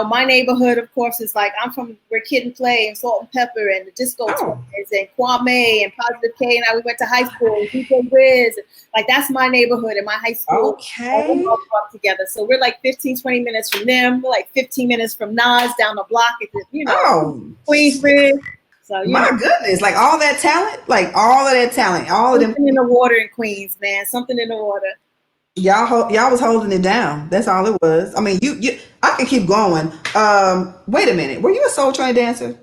My neighborhood, of course, is like I'm from where Kid and Play and Salt and Pepper and the Disco Oh, Twins and Kwame and Positive K and I. We went to high school. DJ Wiz, like that's my neighborhood and my high school. And we okay. all grew up together. So we're like 15, 20 minutes from them. We're like 15 minutes from Nas down the block. Oh, Queensbridge. So my goodness! Like all that talent, all of them. something in the water in Queens, man. Something in the water. Y'all was holding it down. That's all it was. I mean, you I can keep going. Wait a minute. Were you a Soul Train dancer?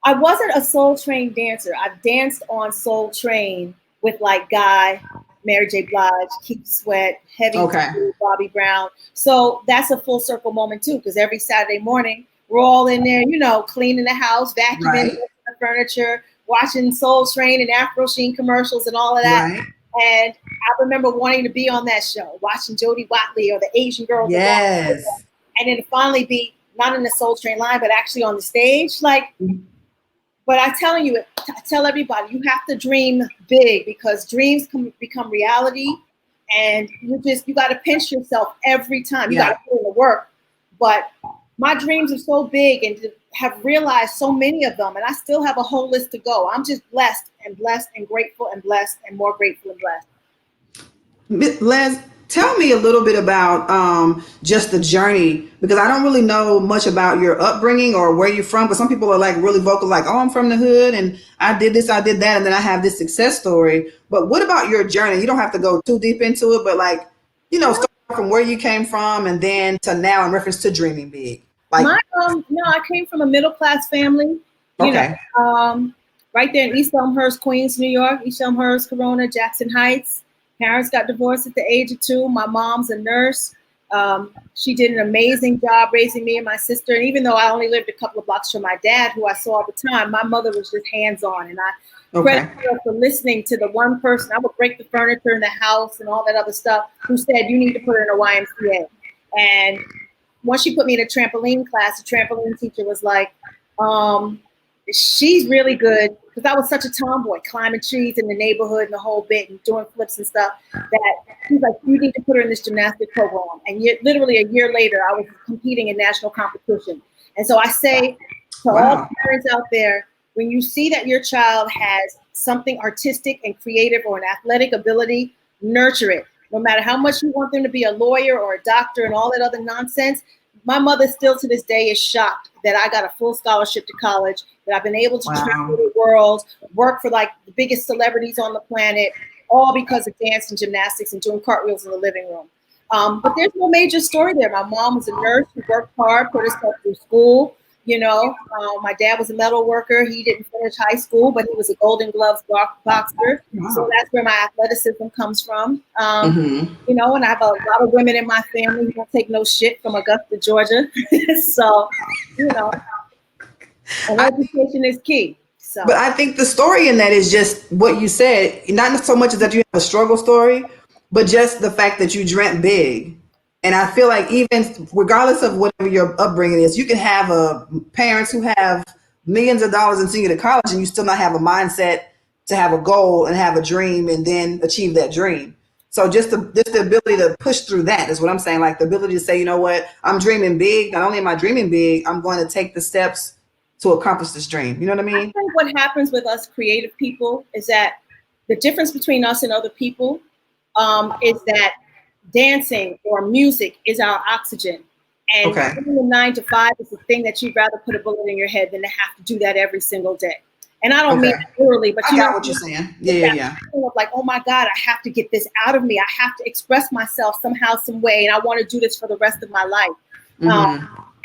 I wasn't a Soul Train dancer. I danced on Soul Train with like Guy, Mary J. Blige, Keith Sweat, Heavy Okay. D, Bobby Brown. So that's a full circle moment too, because every Saturday morning we're all in there, cleaning the house, vacuuming Right. the furniture, watching Soul Train and Afro Sheen commercials and all of that. Right. And I remember wanting to be on that show, watching Jodie Watley or the Asian girl. Yes. And then to finally be not in the Soul Train line, but actually on the stage. But I tell everybody, you have to dream big because dreams can become reality. And you got to pinch yourself every time. You got to put in the work. But my dreams are so big and to have realized so many of them. And I still have a whole list to go. I'm just blessed and grateful and blessed and more grateful and blessed. Les, tell me a little bit about just the journey because I don't really know much about your upbringing or where you're from. But some people are like really vocal, like, "Oh, I'm from the hood and I did this, I did that, and then I have this success story." But what about your journey? You don't have to go too deep into it, but start from where you came from and then to now in reference to dreaming big. I came from a middle class family. Okay. Right there in East Elmhurst, Queens, New York. East Elmhurst, Corona, Jackson Heights. Parents got divorced at the age of 2. My mom's a nurse. She did an amazing job raising me and my sister. And even though I only lived a couple of blocks from my dad, who I saw all the time, my mother was just hands-on. And I credit her for listening to the one person. I would break the furniture in the house and all that other stuff, who said, "You need to put her in a YMCA." And once she put me in a trampoline class, the trampoline teacher was like, she's really good, because I was such a tomboy, climbing trees in the neighborhood and the whole bit and doing flips and stuff, that she's like, "You need to put her in this gymnastic program." And literally a year later, I was competing in national competition. And so I say to all parents out there, when you see that your child has something artistic and creative or an athletic ability, nurture it. No matter how much you want them to be a lawyer or a doctor and all that other nonsense, my mother still to this day is shocked that I got a full scholarship to college, that I've been able to travel the world, work for like the biggest celebrities on the planet, all because of dance and gymnastics and doing cartwheels in the living room. But there's no major story there. My mom was a nurse who worked hard, put herself through school. You know, my dad was a metal worker. He didn't finish high school, but he was a Golden Gloves boxer. So that's where my athleticism comes from. You know, and I have a lot of women in my family who don't take no shit from Augusta, Georgia. So, you know, and education is key. So. But I think the story in that is just what you said. Not so much as that you have a struggle story, but just the fact that you dreamt big. And I feel like even regardless of whatever your upbringing is, you can have parents who have millions of dollars and send you to college and you still not have a mindset to have a goal and have a dream and then achieve that dream. So just the ability to push through that is what I'm saying. Like the ability to say, you know what, I'm dreaming big. Not only am I dreaming big, I'm going to take the steps to accomplish this dream. You know what I mean? I think what happens with us creative people is that the difference between us and other people is that dancing or music is our oxygen. And doing a 9 to 5 is the thing that you'd rather put a bullet in your head than to have to do that every single day. And I don't mean that literally, but you know what you're saying. Yeah. Like, oh my God, I have to get this out of me. I have to express myself somehow, some way, and I want to do this for the rest of my life.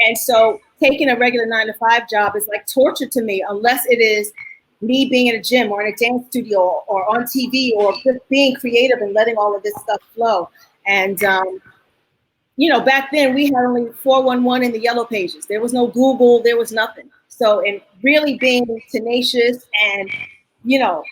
And so taking a regular 9 to 5 job is like torture to me, unless it is me being in a gym or in a dance studio or on TV or just being creative and letting all of this stuff flow. And, you know, back then we had only 411 in the yellow pages. There was no Google, there was nothing. So, and really being tenacious and, you know,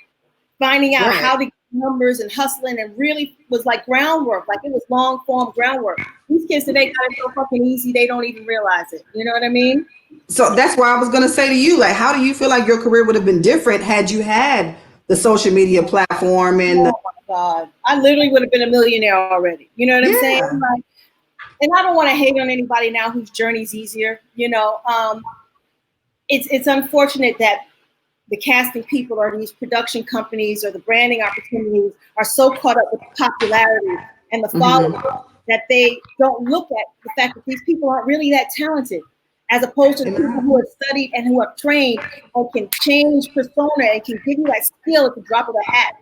finding out how to get numbers and hustling and really was like groundwork. Like it was long form groundwork. These kids today got it so fucking easy, they don't even realize it. You know what I mean? So that's why I was going to say to you, like, how do you feel like your career would have been different had you had the social media platform? And oh my God, I literally would have been a millionaire already. You know what I'm saying? Like, and I don't want to hate on anybody now whose journey's easier. You know, it's unfortunate that the casting people or these production companies or the branding opportunities are so caught up with the popularity and the following that they don't look at the fact that these people aren't really that talented, as opposed to the people who have studied and who have trained and can change persona and can give you that skill at the drop of a hat.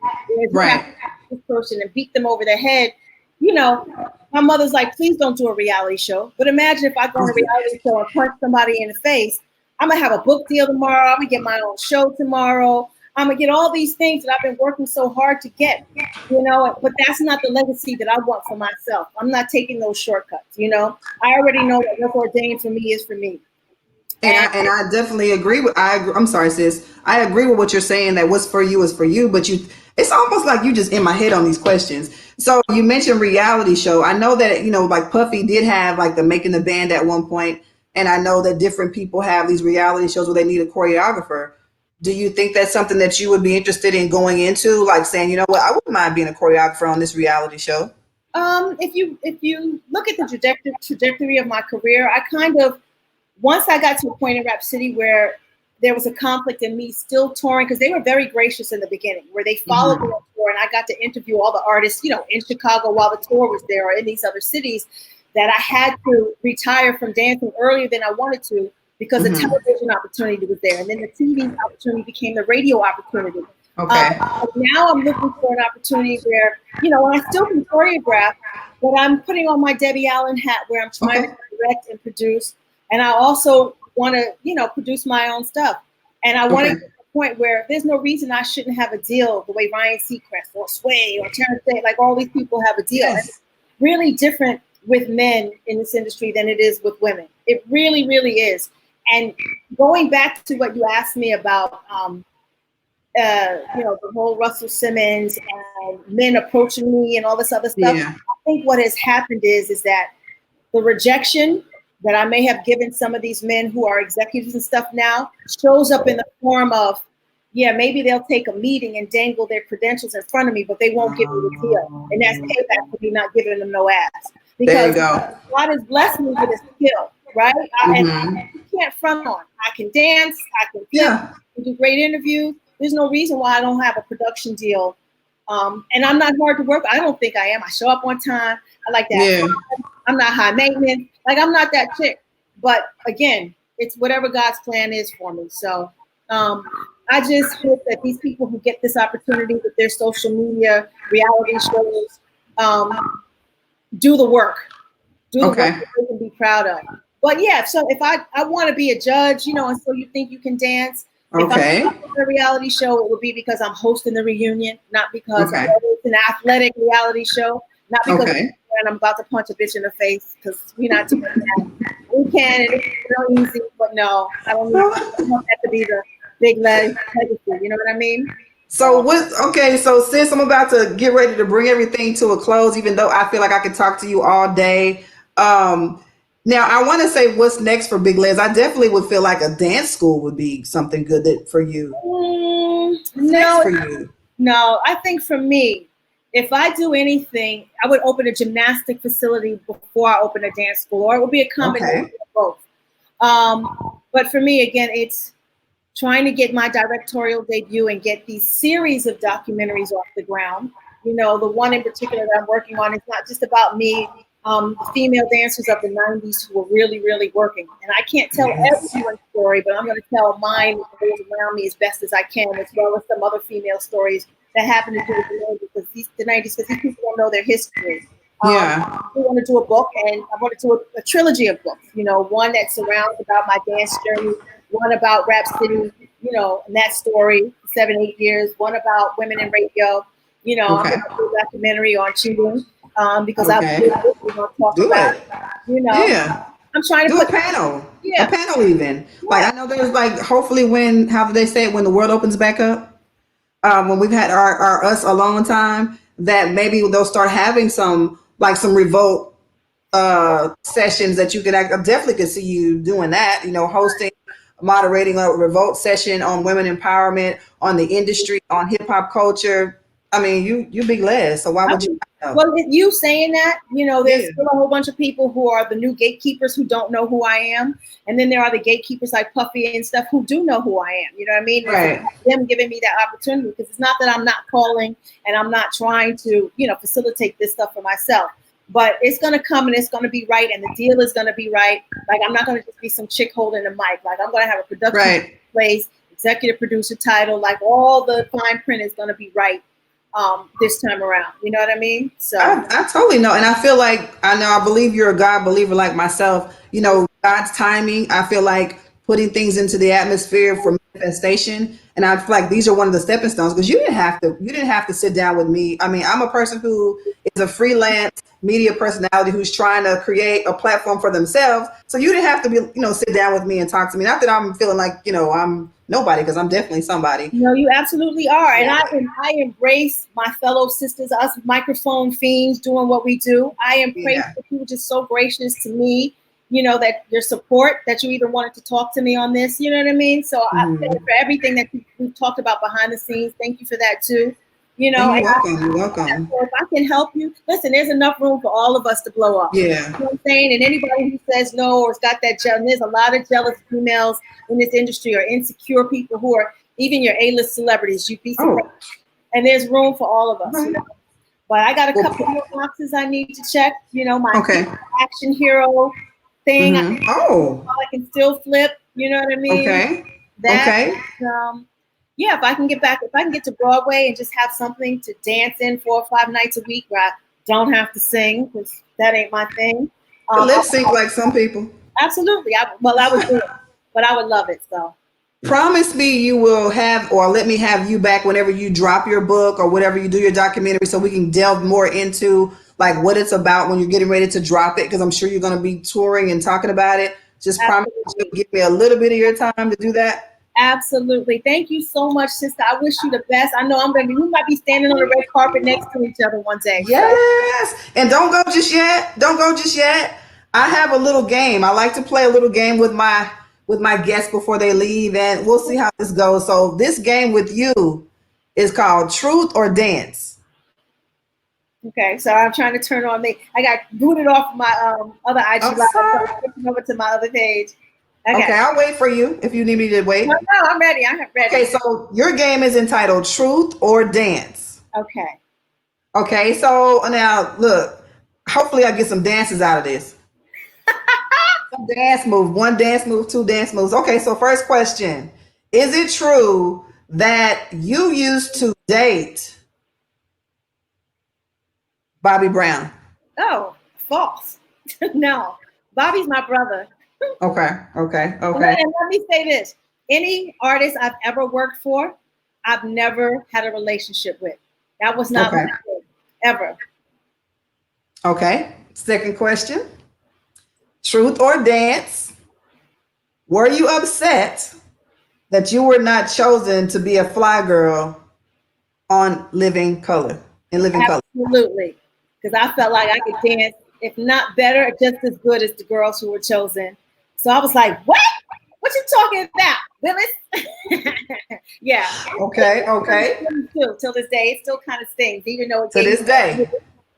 Whereas you have to this person and beat them over the head. You know, my mother's like, please don't do a reality show. But imagine if I go on a reality show and punch somebody in the face. I'm gonna have a book deal tomorrow. I'm gonna get my own show tomorrow. I'm gonna get all these things that I've been working so hard to get, you know, but that's not the legacy that I want for myself. I'm not taking those shortcuts, you know. I already know that what's ordained for me is for me. And I definitely agree with, I'm sorry, sis. I agree with what you're saying, that what's for you is for you, but it's almost like you just in my head on these questions. So you mentioned reality show. I know that, you know, like Puffy did have like the Making the Band at one point. And I know that different people have these reality shows where they need a choreographer. Do you think that's something that you would be interested in going into? Like saying, you know what, I wouldn't mind being a choreographer on this reality show. If you look at the trajectory of my career, I kind of, once I got to a point in Rap City where there was a conflict in me still touring, because they were very gracious in the beginning, where they followed me on tour and I got to interview all the artists, you know, in Chicago while the tour was there or in these other cities, that I had to retire from dancing earlier than I wanted to because the television opportunity was there. And then the TV opportunity became the radio opportunity. Now I'm looking for an opportunity where, you know, I still can choreograph, but I'm putting on my Debbie Allen hat where I'm trying to direct and produce. And I also want to, you know, produce my own stuff. And I want to get to the point where there's no reason I shouldn't have a deal the way Ryan Seacrest or Sway or Terrence Day, like all these people have a deal. It's really different with men in this industry than it is with women. It really, really is. And going back to what you asked me about, you know, the whole Russell Simmons and men approaching me and all this other stuff, I think what has happened is that the rejection that I may have given some of these men who are executives and stuff now shows up in the form of, yeah, maybe they'll take a meeting and dangle their credentials in front of me, but they won't give me the deal. And that's payback for me not giving them no ass. Because God has blessed me with a skill, right? And you can't front on. I can dance, I can flip, I can do great interviews. There's no reason why I don't have a production deal. And I'm not hard to work. I don't think I am. I show up on time. I like that. I'm not high maintenance. Like, I'm not that chick. But again, it's whatever God's plan is for me. So I just hope that these people who get this opportunity with their social media reality shows do the work. Do the work Okay. that they can be proud of. But yeah, so if I want to be a judge, and so you think you can dance. If I'm Okay. on a reality show, it would be because I'm hosting the reunion, not because Okay. it's an athletic reality show, not because Okay. I'm about to punch a bitch in the face, because we're not doing that. We can, and it's real easy, but no, I don't want that to be the Big Lez legacy. You know what I mean? So what? Okay, so since I'm about to get ready to bring everything to a close, even though I feel like I could talk to you all day, now I want to say what's next for Big Lez. I definitely would feel like a dance school would be something good for you. What's next No, for you? no. I think for me, if I do anything, I would open a gymnastic facility before I open a dance school, or it would be a combination Okay. of both. But for me, again, it's trying to get my directorial debut and get these series of documentaries off the ground. The one in particular that I'm working on is not just about me, the female dancers of the 90s who were really, really working. And I can't tell Yes. everyone's story, but I'm going to tell mine and those around me as best as I can, as well as some other female stories that happen to do with the 90s, because these people don't know their history. Yeah. We want to do a book, and I want to do a trilogy of books. One that surrounds about my dance journey, one about Rap City, and that story, 7-8 years. One about women in radio. I'm Okay. going to do a documentary on cheating, because Okay. we're going to talk Do about it. it. You know, Yeah. I'm trying to Do a put, panel. A yeah, panel even. Like yeah, I know there's like hopefully when how do they say it when the world opens back up? When we've had our us alone time, that maybe they'll start having some revolt sessions that you could I definitely could see you doing that, hosting, moderating a revolt session on women empowerment, on the industry, on hip hop culture. I mean, you Big Les, so why would you not know? well, with you saying that, there's Yeah. still a whole bunch of people who are the new gatekeepers who don't know who I am. And then there are the gatekeepers like Puffy and stuff who do know who I am. You know what I mean? It's Right. them giving me that opportunity, because it's not that I'm not calling and I'm not trying to, facilitate this stuff for myself. But it's going to come and it's going to be right. And the deal is going to be right. Like, I'm not going to just be some chick holding a mic. Like, I'm going to have a production Right. place, executive producer title, like all the fine print is going to be right this time around. You know what I mean? So I totally know. And I feel like I believe you're a God believer like myself. God's timing, I feel like putting things into the atmosphere for manifestation. And I feel like these are one of the stepping stones because you didn't have to sit down with me. I mean, I'm a person who is a freelance media personality who's trying to create a platform for themselves. So you didn't have to sit down with me and talk to me. Not that I'm feeling like, I'm nobody, because I'm definitely somebody. no, you absolutely are. And Yeah. I embrace my fellow sisters, us microphone fiends doing what we do. I embrace Yeah. that you were just so gracious to me, that your support, that you even wanted to talk to me on this. You know what I mean? So Mhm. for everything that we've talked about behind the scenes, thank you for that too. And you're And welcome. You're welcome. so if I can help you, listen, there's enough room for all of us to blow up. Yeah. You know what I'm saying? And anybody who says no or has got that and there's a lot of jealous females in this industry, or insecure people who are even your A-list celebrities. You'd be surprised. Oh, And there's room for all of us. right. But I got a Well, couple more boxes I need to check. My okay. action hero thing. Oh, I can still flip. You know what I mean? okay. That. Okay. Yeah, if I can get to Broadway and just have something to dance in 4 or 5 nights a week where I don't have to sing, because that ain't my thing. The lip sync like some people. Absolutely. I would do it, but I would love it. So Promise me you will have, or let me have you back whenever you drop your book or whatever you do your documentary, so we can delve more into like what it's about when you're getting ready to drop it, because I'm sure you're going to be touring and talking about it. Just promise you'll absolutely. give me a little bit of your time to do that. Absolutely. Thank you so much, sister. I wish you the best. I know we might be standing on the red carpet next to each other one day. So Yes. And don't go just yet. Don't go just yet. I have a little game. I like to play a little game with my guests before they leave, and we'll see how this goes. So this game with you is called Truth or Dance. okay, so I'm trying to turn on me. I got booted off my other IG I'm live, so I'm sorry. switching over to my other page. Okay. Okay, I'll wait for you if you need me to No, wait. no, I'm ready. I'm Okay, ready. so your game is entitled Truth or Dance. Okay. Okay, so now look. Hopefully, I get some dances out of this. Some dance move, one dance move, two dance moves. Okay, so first question: is it true that you used to date Bobby Brown? Oh, false. No, Bobby's my brother. Okay, okay, And okay, let me say this: any artist I've ever worked for, I've never had a relationship with. That was not my okay, thing, ever. okay. Second question: truth or dance? Were you upset that you were not chosen to be a fly girl on Living Color? In Living Color. Absolutely, because I felt like I could dance, if not better, just as good as the girls who were chosen. So I was like, "What? What you talking about, Willis?" Yeah, Okay, okay. still till this day, it still kind of stings, even though it To gave this me. day.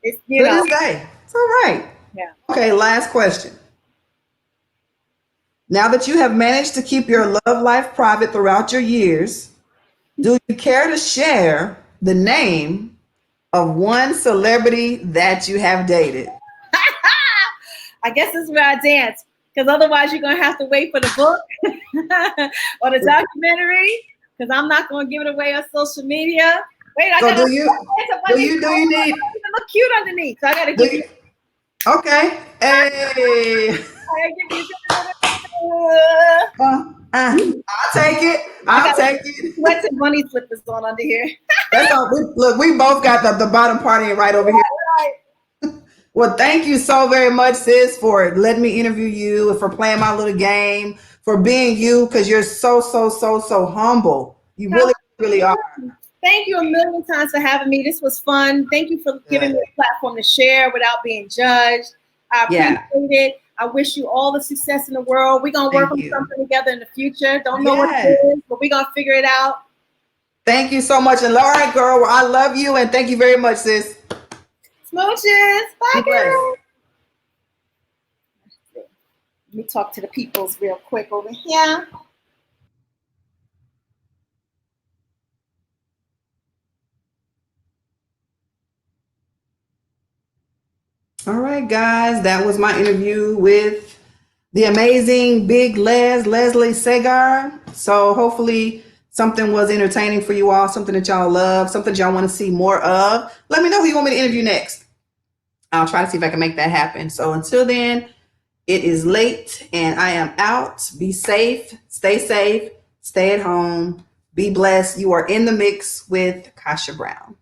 It's To this day. It's all right. yeah. Okay, last question. Now that you have managed to keep your love life private throughout your years, do you care to share the name of one celebrity that you have dated? I guess this is where I dance, because otherwise you're gonna have to wait for the book or the documentary, because I'm not gonna give it away on social media. Wait, I So gotta do you dance up do underneath. you do you need It look cute underneath, so I gotta do give you. you, okay. Hey. I gotta give you. I'll take it. I I'll got take it. sweats and bunny slippers on under here. That's all. Look, we both got the bottom party right over here. Right. Well, thank you so very much, sis, for letting me interview you and for playing my little game, for being you, because you're so, so, so, so humble. You really, really are. Thank you a million times for having me. This was fun. Thank you for giving Good. me a platform to share without being judged. I appreciate Yeah. it. I wish you all the success in the world. We're going to work Thank on you. something together in the future. Don't know what it Yes. is, but we're going to figure it out. Thank you so much. And all right, girl, well, I love you and thank you very much, sis. Smooches. Be Bye, blessed. girl. Let me talk to the peoples real quick over here. All right, guys, that was my interview with the amazing Big Leslie Segar. So hopefully something was entertaining for you all, something that y'all love, something that y'all want to see more of. Let me know who you want me to interview next. I'll try to see if I can make that happen. So until then, it is late and I am out. Be safe, stay at home, be blessed. You are in the mix with Kasha Brown.